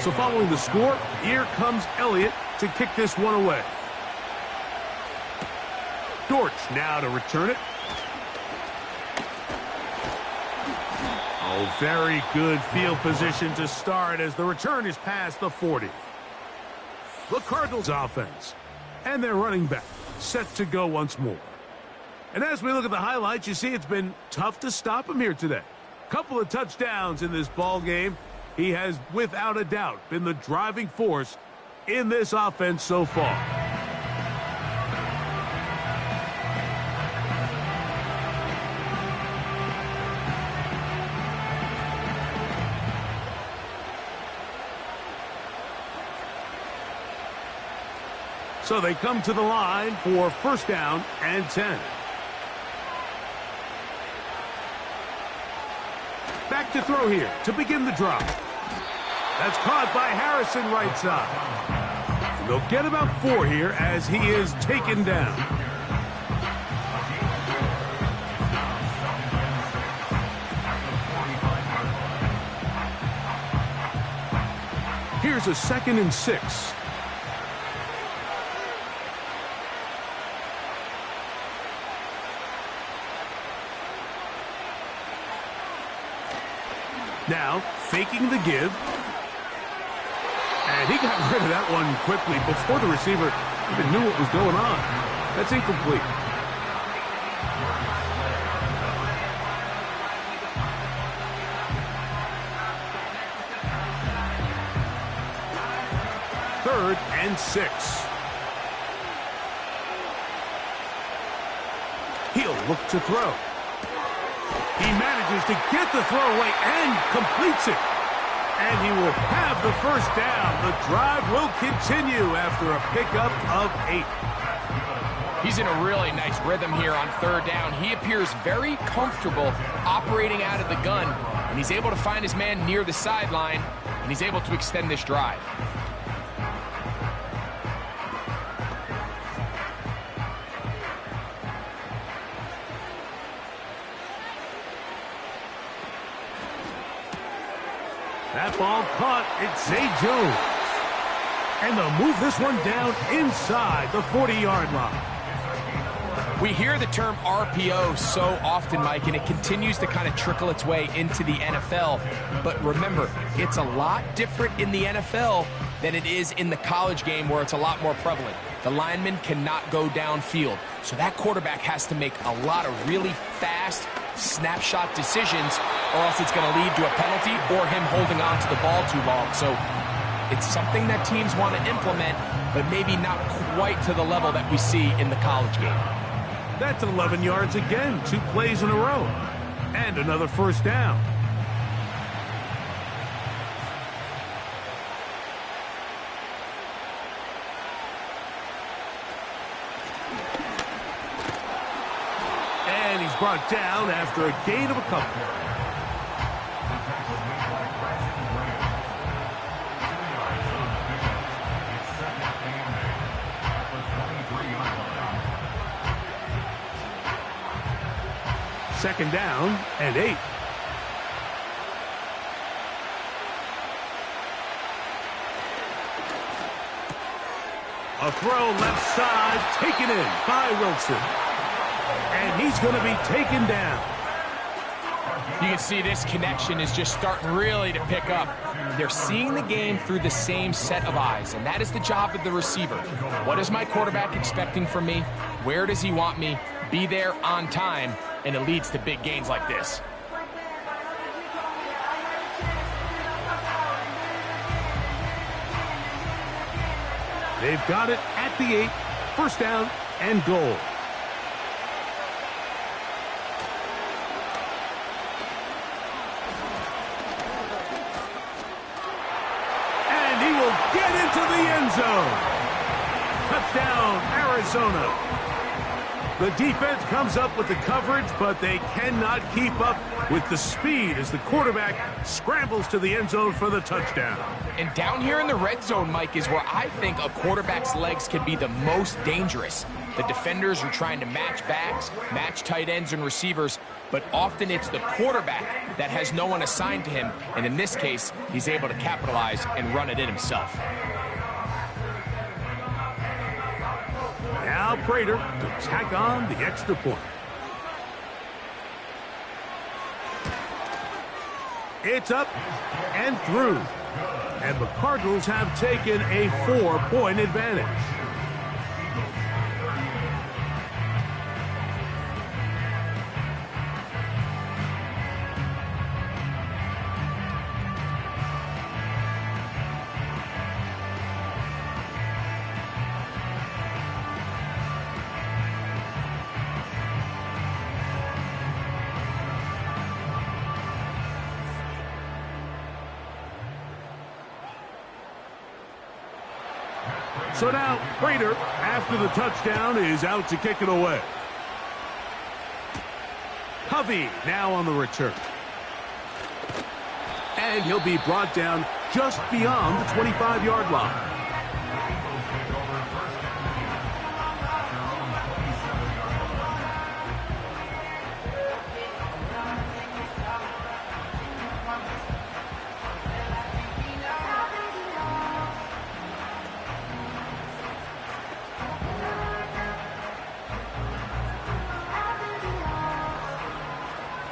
So following the score, here comes Elliott to kick this one away. Dortch now to return it. Oh, very good field position to start as the return is past the 40. The Cardinals offense and their running back set to go once more. And as we look at the highlights, you see it's been tough to stop him here today. Couple of touchdowns in this ball game. He has, without a doubt, been the driving force in this offense so far. So they come to the line for first down and 10. Back to throw here to begin the drive. That's caught by Harrison right side. And they'll get about 4 here as he is taken down. Here's a 2nd and 6. Now, faking the give. And he got rid of that one quickly before the receiver even knew what was going on. That's incomplete. Third and 6. He'll look to throw. He manages to get the throw away and completes it. And he will have the first down. The drive will continue after a pickup of 8. He's in a really nice rhythm here on third down. He appears very comfortable operating out of the gun, and he's able to find his man near the sideline, and he's able to extend this drive. That ball caught. It's Zay Jones. And they'll move this one down inside the 40-yard line. We hear the term RPO so often, Mike, and it continues to kind of trickle its way into the NFL. But remember, it's a lot different in the NFL than it is in the college game where it's a lot more prevalent. The lineman cannot go downfield. So that quarterback has to make a lot of really fast snapshot decisions, or else it's going to lead to a penalty or him holding on to the ball too long. So it's something that teams want to implement, but maybe not quite to the level that we see in the college game. That's 11 yards again, 2 plays in a row. And another first down. And he's brought down after a gain of a couple. Second down and 8. A throw left side, taken in by Wilson. And he's going to be taken down. You can see this connection is just starting really to pick up. They're seeing the game through the same set of eyes, and that is the job of the receiver. What is my quarterback expecting from me? Where does he want me? Be there on time, and it leads to big gains like this. They've got it at the 8, first down and goal. And he will get into the end zone. Touchdown, Arizona. The defense comes up with the coverage, but they cannot keep up with the speed as the quarterback scrambles to the end zone for the touchdown. And down here in the red zone, Mike, is where I think a quarterback's legs can be the most dangerous. The defenders are trying to match backs, match tight ends and receivers, but often it's the quarterback that has no one assigned to him, and in this case, he's able to capitalize and run it in himself. Now Prater to tack on the extra point. It's up and through. And the Cardinals have taken a 4-point advantage. So now, Prater, after the touchdown, is out to kick it away. Covey now on the return. And he'll be brought down just beyond the 25-yard line.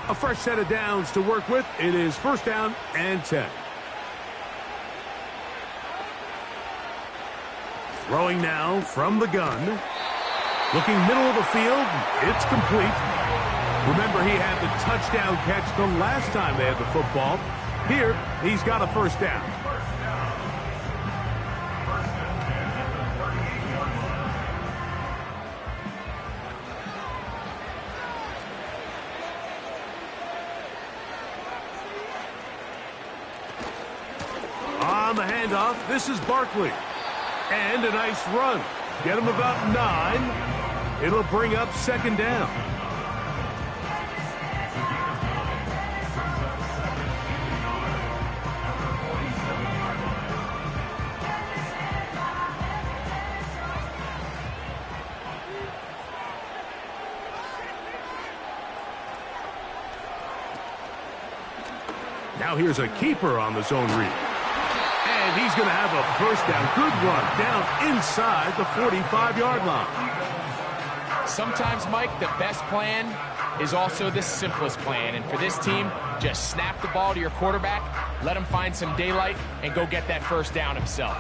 A fresh set of downs to work with. It is first down and 10. Throwing now from the gun. Looking middle of the field. It's complete. Remember, he had the touchdown catch the last time they had the football. Here, he's got a first down. On the handoff, this is Barkley. And a nice run. Get him about 9. It'll bring up second down. Now here's a keeper on the zone read. And he's going to have a first down. Good run down inside the 45-yard line. Sometimes, Mike, the best plan is also the simplest plan. And for this team, just snap the ball to your quarterback, let him find some daylight, and go get that first down himself.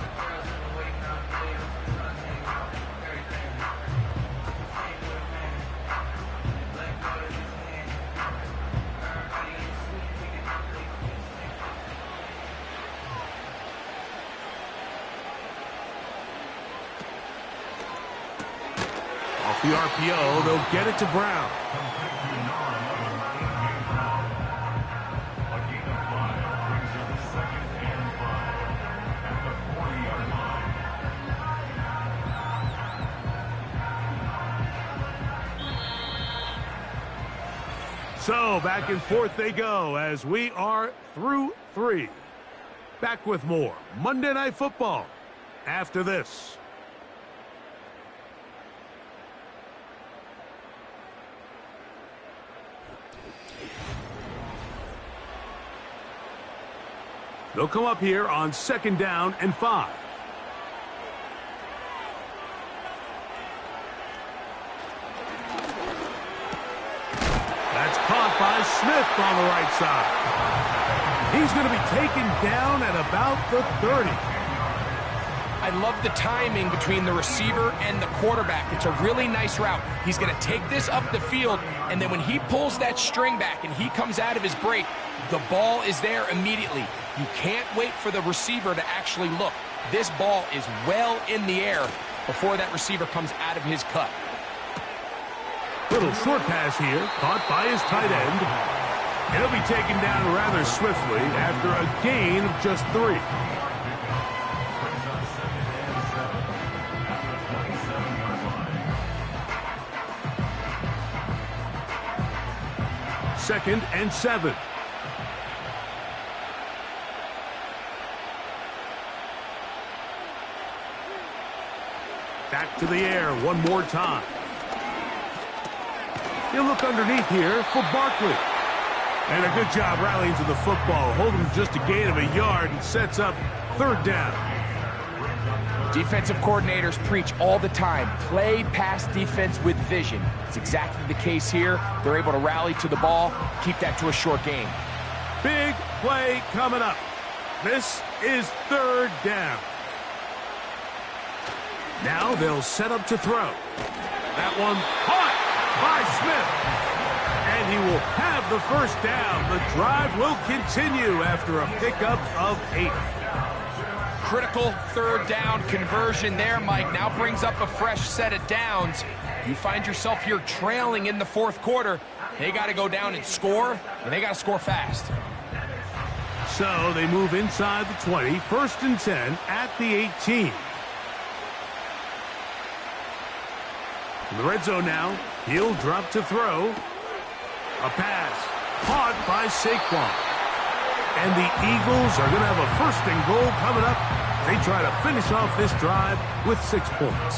Off the RPO, they'll get it to Brown. So back and forth they go as we are through 3. Back with more Monday Night Football after this. They'll come up here on 2nd down and 5. That's caught by Smith on the right side. He's going to be taken down at about the 30. I love the timing between the receiver and the quarterback. It's a really nice route. He's going to take this up the field, and then when he pulls that string back and he comes out of his break, the ball is there immediately. You can't wait for the receiver to actually look. This ball is well in the air before that receiver comes out of his cut. Little short pass here, caught by his tight end. He'll be taken down rather swiftly after a gain of just 3. Second and 7. Back to the air one more time. He'll look underneath here for Barkley. And a good job rallying to the football. Holding just a gain of a yard and sets up 3rd down. Defensive coordinators preach all the time, play pass defense with vision. It's exactly the case here. They're able to rally to the ball, keep that to a short gain. Big play coming up. This is 3rd down. Now they'll set up to throw. That one caught by Smith. And he will have the first down. The drive will continue after a pickup of 8. Critical 3rd down conversion there, Mike. Now brings up a fresh set of downs. You find yourself here trailing in the 4th quarter. They got to go down and score, and they got to score fast. So they move inside the 20. 1st and 10 at the 18. In the red zone now, he'll drop to throw. A pass caught by Saquon. And the Eagles are going to have a 1st and goal coming up. They try to finish off this drive with 6 points.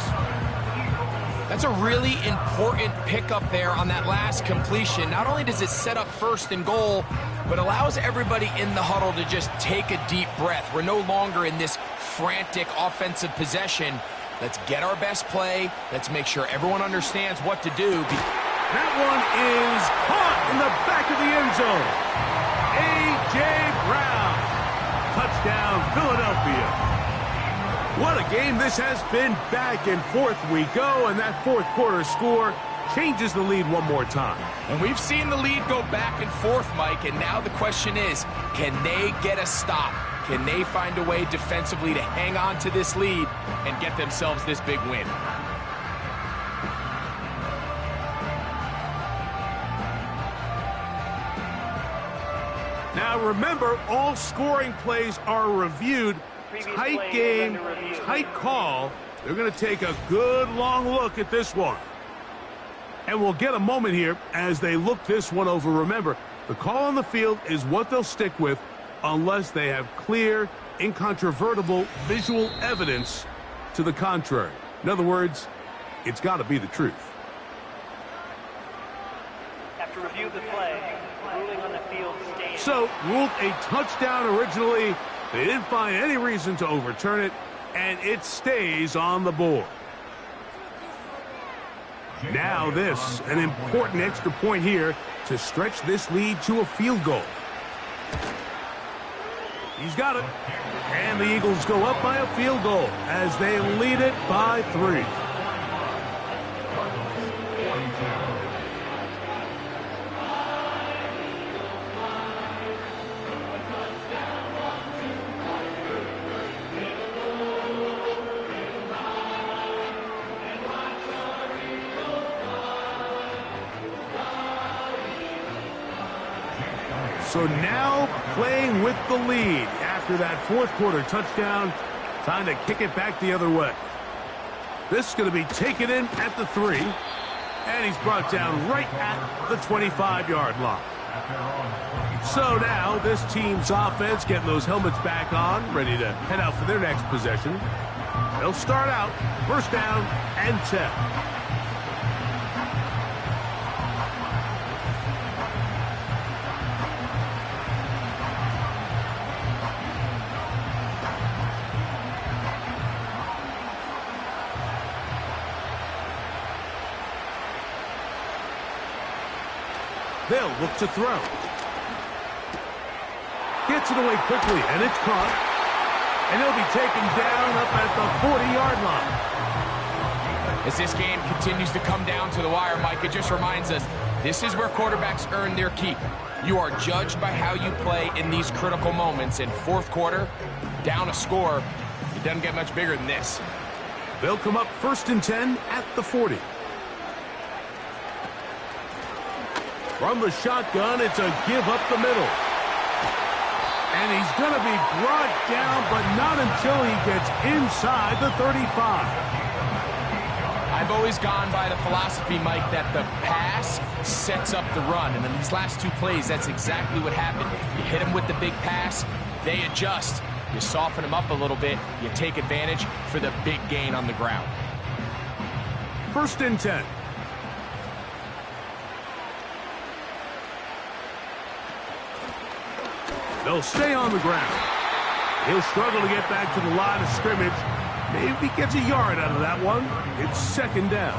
That's a really important pickup there on that last completion. Not only does it set up 1st and goal, but allows everybody in the huddle to just take a deep breath. We're no longer in this frantic offensive possession. Let's get our best play. Let's make sure everyone understands what to do. That one is caught in the back of the end zone. A.J. Brown. Touchdown, Philadelphia. What a game this has been. Back and forth we go, and that 4th quarter score changes the lead one more time. And we've seen the lead go back and forth, Mike, and now the question is, can they get a stop? Can they find a way defensively to hang on to this lead and get themselves this big win? Now remember, all scoring plays are reviewed. Tight game, tight call. They're going to take a good long look at this one. And we'll get a moment here as they look this one over. Remember, the call on the field is what they'll stick with unless they have clear, incontrovertible visual evidence to the contrary. In other words, it's got to be the truth. To review the play, ruling on the field staying. So, ruled a touchdown originally. They didn't find any reason to overturn it, and it stays on the board. Now this, an important extra point here to stretch this lead to a field goal. He's got it. And the Eagles go up by a field goal as they lead it by 3. So now playing with the lead after that fourth quarter touchdown. Time to kick it back the other way. This is going to be taken in at the 3. And he's brought down right at the 25-yard line. So now this team's offense getting those helmets back on, ready to head out for their next possession. They'll start out first down and 10. They'll look to throw. Gets it away quickly, and it's caught. And he'll be taken down up at the 40-yard line. As this game continues to come down to the wire, Mike, it just reminds us, this is where quarterbacks earn their keep. You are judged by how you play in these critical moments. In fourth quarter, down a score, it doesn't get much bigger than this. They'll come up first and 10 at the 40. From the shotgun, it's a give up the middle. And he's going to be brought down, but not until he gets inside the 35. I've always gone by the philosophy, Mike, that the pass sets up the run. And in these last two plays, that's exactly what happened. You hit them with the big pass, they adjust. You soften them up a little bit, you take advantage for the big gain on the ground. First and 10. They'll stay on the ground. He'll struggle to get back to the line of scrimmage. Maybe gets a yard out of that one. It's second down.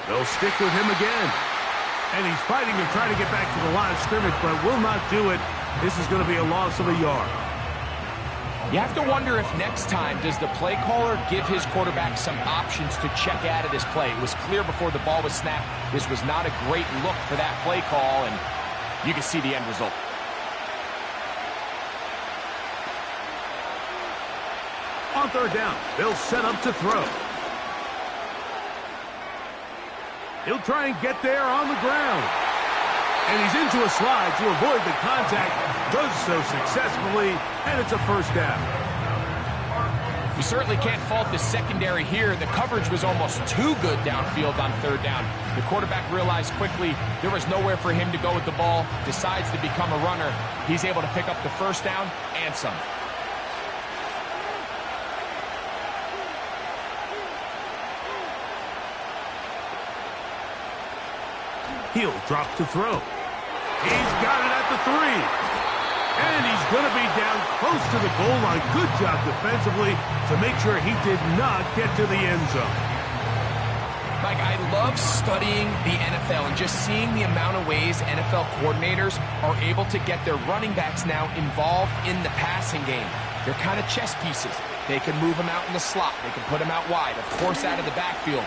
They'll stick with him again. And he's fighting and trying to get back to the line of scrimmage, but will not do it. This is going to be a loss of a yard. You have to wonder if next time, does the play caller give his quarterback some options to check out of this play? It was clear before the ball was snapped, this was not a great look for that play call, and you can see the end result. On third down, they'll set up to throw. He'll try and get there on the ground. And he's into a slide to avoid the contact. Does so successfully, and it's a first down. You certainly can't fault the secondary here. The coverage was almost too good downfield on third down. The quarterback realized quickly there was nowhere for him to go with the ball, decides to become a runner. He's able to pick up the first down and some. He'll drop to throw. He's got it at the 3. And he's going to be down close to the goal line. Good job defensively to make sure he did not get to the end zone. Mike, I love studying the NFL and just seeing the amount of ways NFL coordinators are able to get their running backs now involved in the passing game. They're kind of chess pieces. They can move them out in the slot. They can put them out wide, of course, out of the backfield.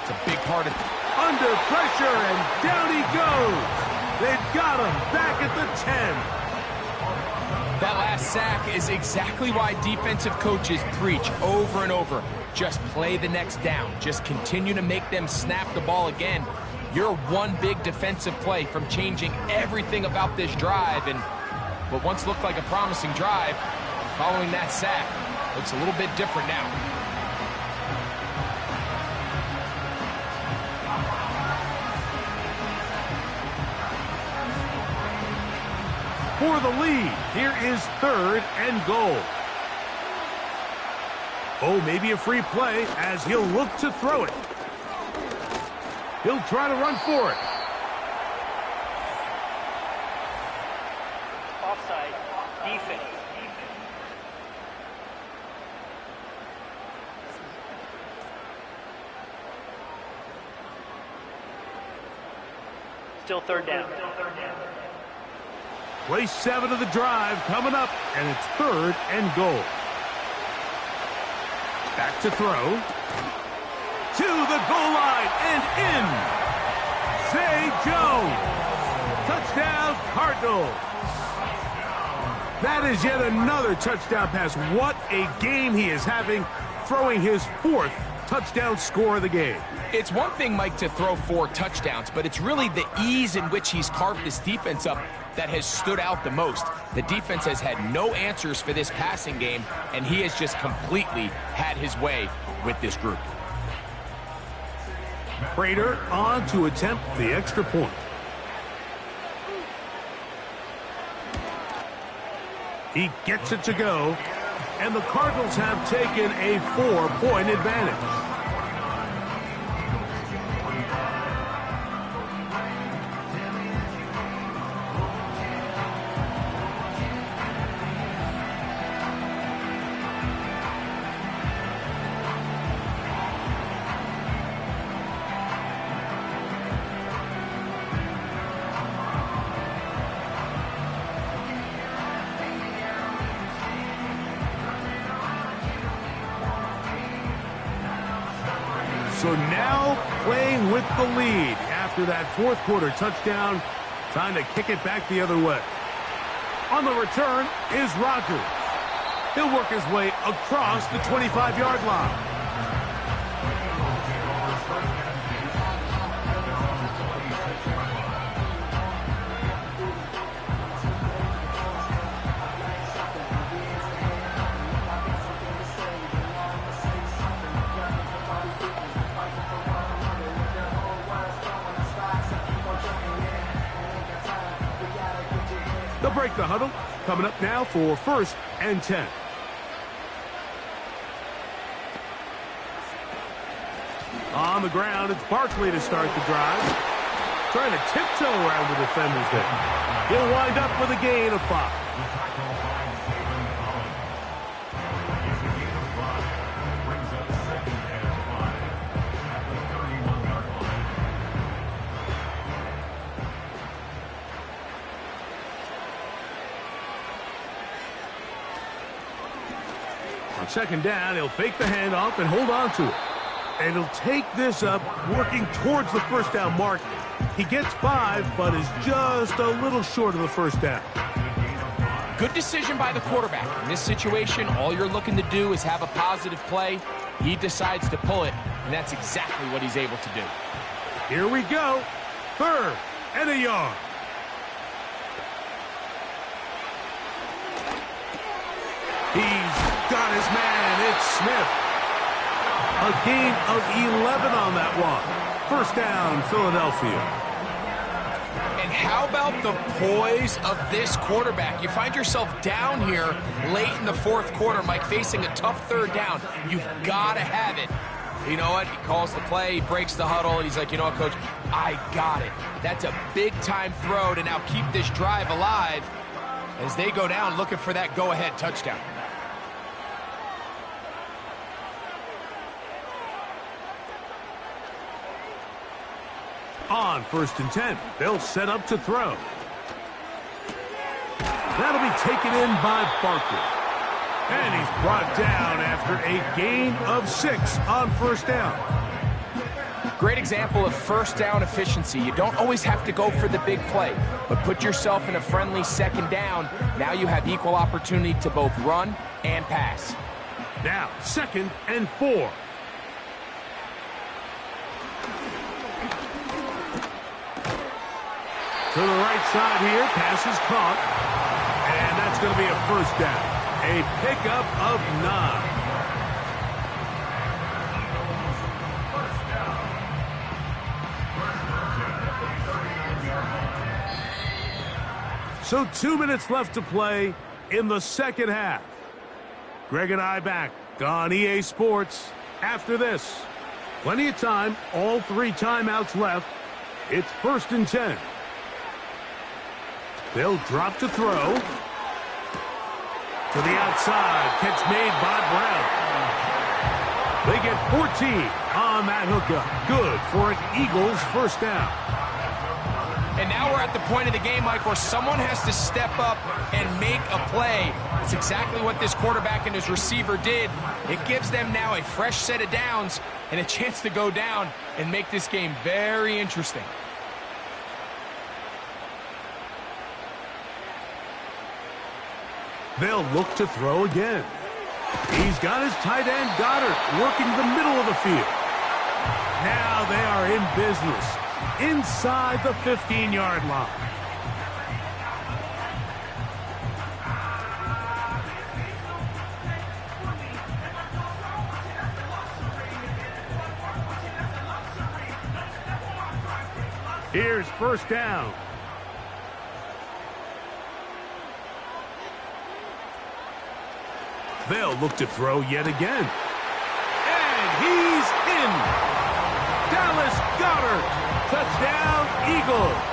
It's a big part of it. Under pressure, and down he goes. They've got him back at the 10. That last sack is exactly why defensive coaches preach over and over. Just play the next down. Just continue to make them snap the ball again. You're one big defensive play from changing everything about this drive. And what once looked like a promising drive, following that sack, looks a little bit different now. for the lead. Here is 3rd and goal. Oh, maybe a free play as he'll look to throw it. He'll try to run for it. Offside. Defense. Still 3rd down. Play 7 of the drive coming up, and it's 3rd and goal. Back to throw. To the goal line and in. Zay Jones. Touchdown, Cardinals. That is yet another touchdown pass. What a game he is having, throwing his 4th touchdown score of the game. It's one thing, Mike, to throw 4 touchdowns, but it's really the ease in which he's carved this defense up that has stood out the most. The defense has had no answers for this passing game, and he has just completely had his way with this group. Prater on to attempt the extra point. He gets it to go, and the Cardinals have taken a 4-point advantage. So now playing with the lead after that 4th quarter touchdown. Time to kick it back the other way. On the return is Rogers. He'll work his way across the 25-yard line. They'll break the huddle. Coming up now for 1st and 10. On the ground, it's Barkley to start the drive. Trying to tiptoe around the defenders there. He'll wind up with a gain of 5. On 2nd down, he'll fake the handoff and hold on to it. And he'll take this up, working towards the 1st down mark. He gets 5, but is just a little short of the 1st down. Good decision by the quarterback. In this situation, all you're looking to do is have a positive play. He decides to pull it, and that's exactly what he's able to do. Here we go. 3rd and a yard. He's got his man. It's Smith. A gain of 11 on that one. 1st down, Philadelphia. And how about the poise of this quarterback? You find yourself down here late in the 4th quarter, Mike, facing a tough 3rd down. You've got to have it. You know what? He calls the play, he breaks the huddle, and he's like, you know what, Coach? I got it. That's a big-time throw to now keep this drive alive as they go down looking for that go-ahead touchdown. On 1st and 10, they'll set up to throw. That'll be taken in by Barkley. And he's brought down after a gain of 6 on 1st down. Great example of 1st down efficiency. You don't always have to go for the big play, but put yourself in a friendly 2nd down. Now you have equal opportunity to both run and pass. Now, 2nd and 4. To the right side here, pass is caught. And that's going to be a 1st down. A pickup of 9. So 2 minutes left to play in the second half. Greg and I back on EA Sports after this. Plenty of time, all 3 timeouts left. It's 1st and 10. They'll drop to throw. To the outside, catch made by Brown. They get 14 on that hookup. Good for an Eagles first down. And now we're at the point of the game, Mike, where someone has to step up and make a play. It's exactly what this quarterback and his receiver did. It gives them now a fresh set of downs and a chance to go down and make this game very interesting. They'll look to throw again. He's got his tight end, Goddard, working the middle of the field. Now they are in business inside the 15-yard line. Here's first down. They'll look to throw yet again. And he's in. Dallas Goedert. Touchdown, Eagles.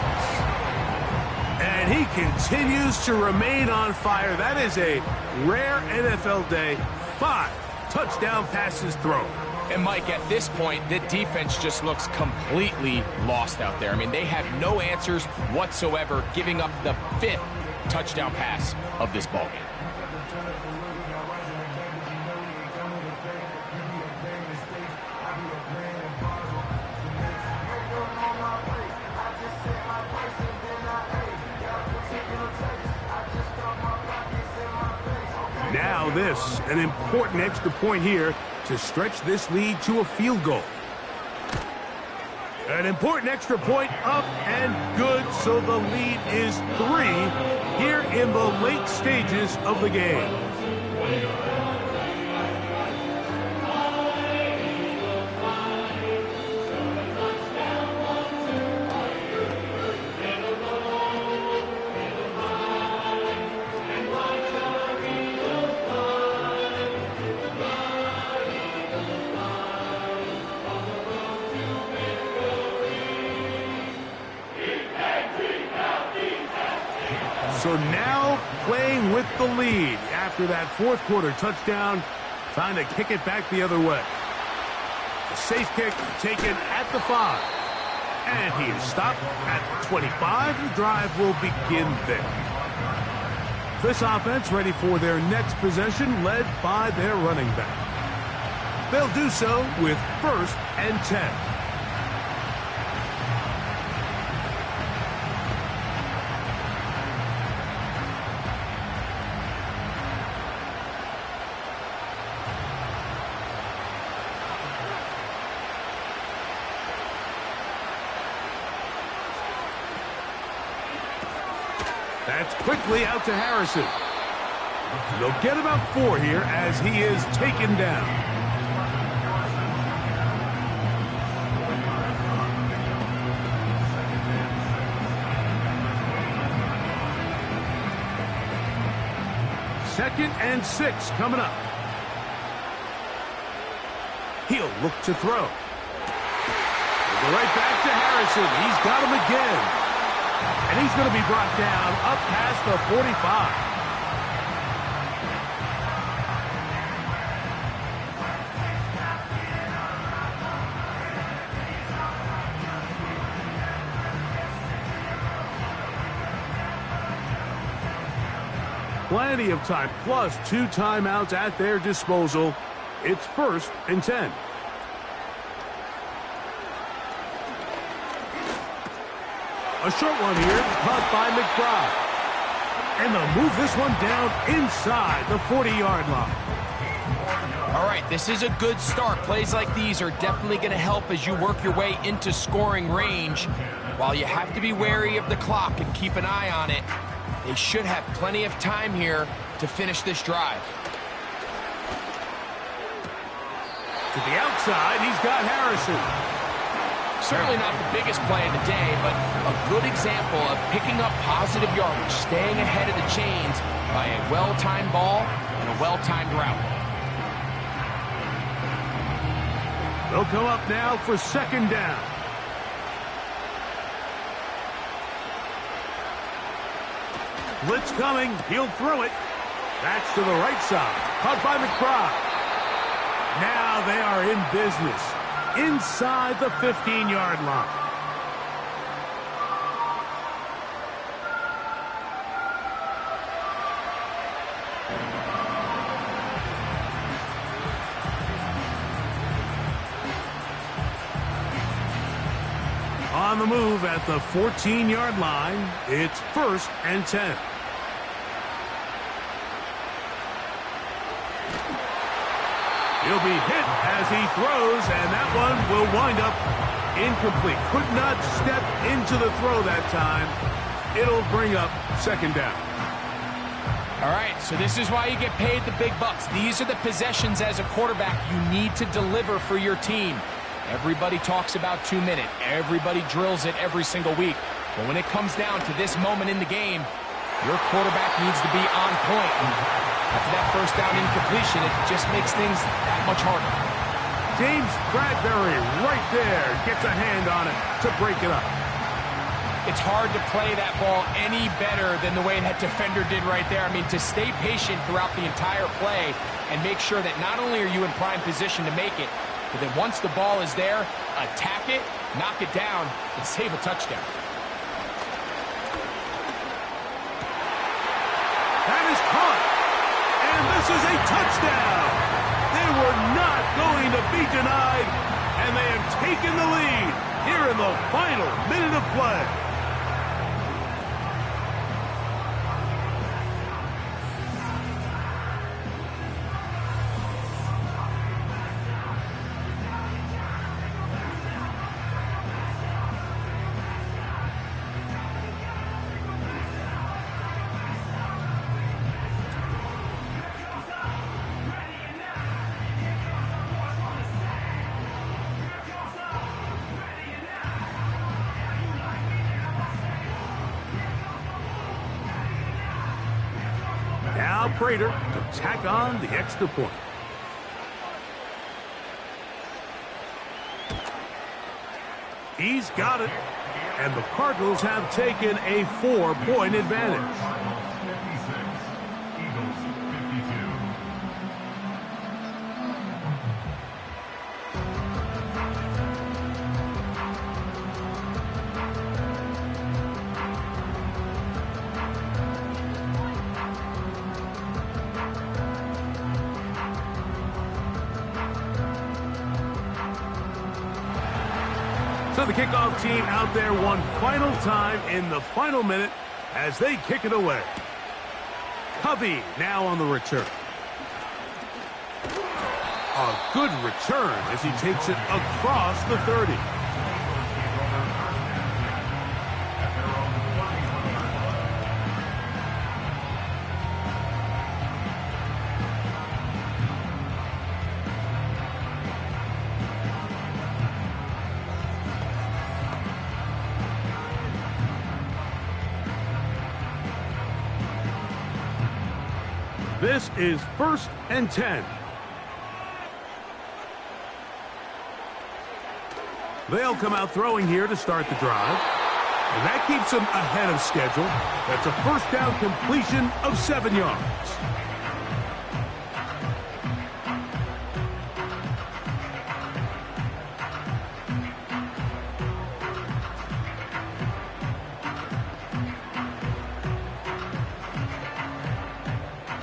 And he continues to remain on fire. That is a rare NFL day. 5 touchdown passes thrown. And, Mike, at this point, the defense just looks completely lost out there. I mean, they have no answers whatsoever, giving up the 5th touchdown pass of this ballgame. Now this, an important extra point here to stretch this lead to a field goal. An important extra point up and good, so the lead is 3 here in the late stages of the game. So now playing with the lead after that 4th quarter touchdown, trying to kick it back the other way. A safe kick taken at the 5. And he is stopped at the 25. The drive will begin there. This offense ready for their next possession, led by their running back. They'll do so with 1st and 10. That's quickly out to Harrison. They'll get about 4 here as he is taken down. Second and 6 coming up. He'll look to throw. We'll go right back to Harrison. He's got him again. And he's going to be brought down up past the 45. Plenty of time, plus 2 timeouts at their disposal. It's 1st and 10. A short one here, caught by McBride. And they'll move this one down inside the 40-yard line. All right, this is a good start. Plays like these are definitely going to help as you work your way into scoring range. While you have to be wary of the clock and keep an eye on it, they should have plenty of time here to finish this drive. To the outside, he's got Harrison. Certainly not the biggest play of the day, but a good example of picking up positive yardage, staying ahead of the chains by a well-timed ball and a well-timed route. They'll come up now for second down. Blitz coming. He'll throw it. That's to the right side. Caught by McBride. Now they are in business inside the 15-yard line. On the move at the 14-yard line, it's 1st and 10. He'll be hit as he throws, and that one will wind up incomplete. Could not step into the throw that time. It'll bring up second down. All right, so this is why you get paid the big bucks. These are the possessions as a quarterback you need to deliver for your team. Everybody talks about 2-minute. Everybody drills it every single week. But when it comes down to this moment in the game, your quarterback needs to be on point. And after that first down incompletion, it just makes things that much harder. James Bradbury right there gets a hand on it to break it up. It's hard to play that ball any better than the way that defender did right there. I mean, to stay patient throughout the entire play and make sure that not only are you in prime position to make it, but then once the ball is there, attack it, knock it down, and save a touchdown. That is caught. And this is a touchdown. They were not going to be denied, and they have taken the lead here in the final minute of play. Now Prater to tack on the extra point. He's got it. And the Cardinals have taken a 4-point advantage. 56, Eagles 52. So the kickoff team out there one final time in the final minute as they kick it away. Covey now on the return. A good return as he takes it across the 30. This is 1st and 10. They'll come out throwing here to start the drive. And that keeps them ahead of schedule. That's a first down completion of 7 yards.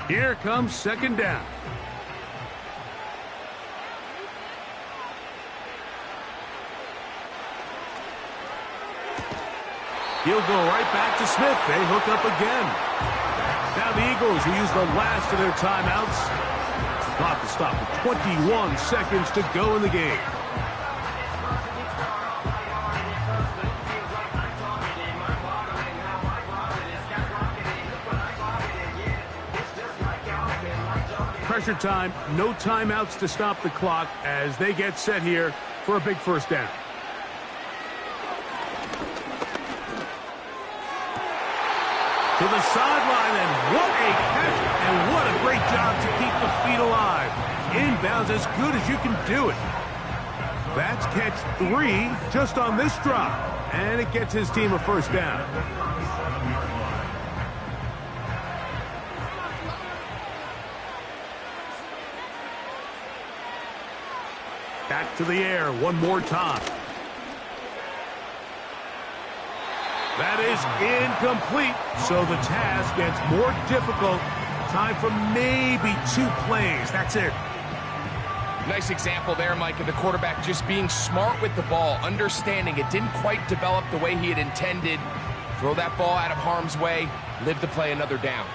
Here comes second down. He'll go right back to Smith. They hook up again. Now the Eagles, who use the last of their timeouts. Clock to stop with 21 seconds to go in the game. Pressure time, no timeouts to stop the clock as they get set here for a big first down. To the sideline, and what a catch, and what a great job to keep the feet alive. Inbounds as good as you can do it. That's catch 3 just on this drop, and it gets his team a first down. Back to the air one more time. That is incomplete, so the task gets more difficult. Time for maybe 2 plays. That's it. Nice example there, Mike, of the quarterback just being smart with the ball, understanding it didn't quite develop the way he had intended. Throw that ball out of harm's way, live to play another down.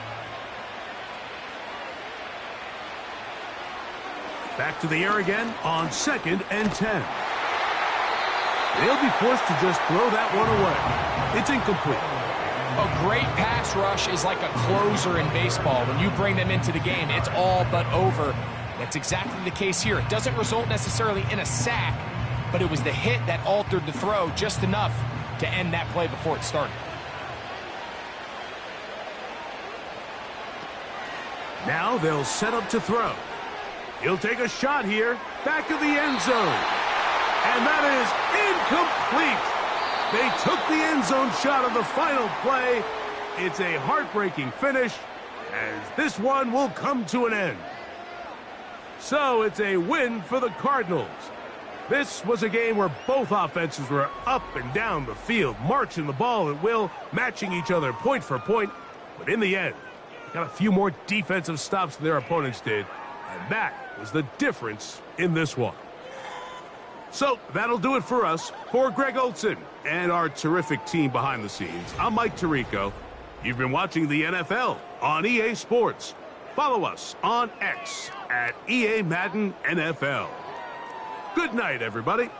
Back to the air again on 2nd and 10. They'll be forced to just throw that one away. It's incomplete. A great pass rush is like a closer in baseball. When you bring them into the game, it's all but over. That's exactly the case here. It doesn't result necessarily in a sack, but it was the hit that altered the throw just enough to end that play before it started. Now they'll set up to throw. He'll take a shot here, back of the end zone. And that is incomplete. They took the end zone shot on the final play. It's a heartbreaking finish, as this one will come to an end. So it's a win for the Cardinals. This was a game where both offenses were up and down the field, marching the ball at will, matching each other point for point. But in the end, they got a few more defensive stops than their opponents did, and that was the difference in this one. So that'll do it for us. For Greg Olson and our terrific team behind the scenes, I'm Mike Tirico. You've been watching the NFL on EA Sports. Follow us on X at EA Madden NFL. Good night, everybody.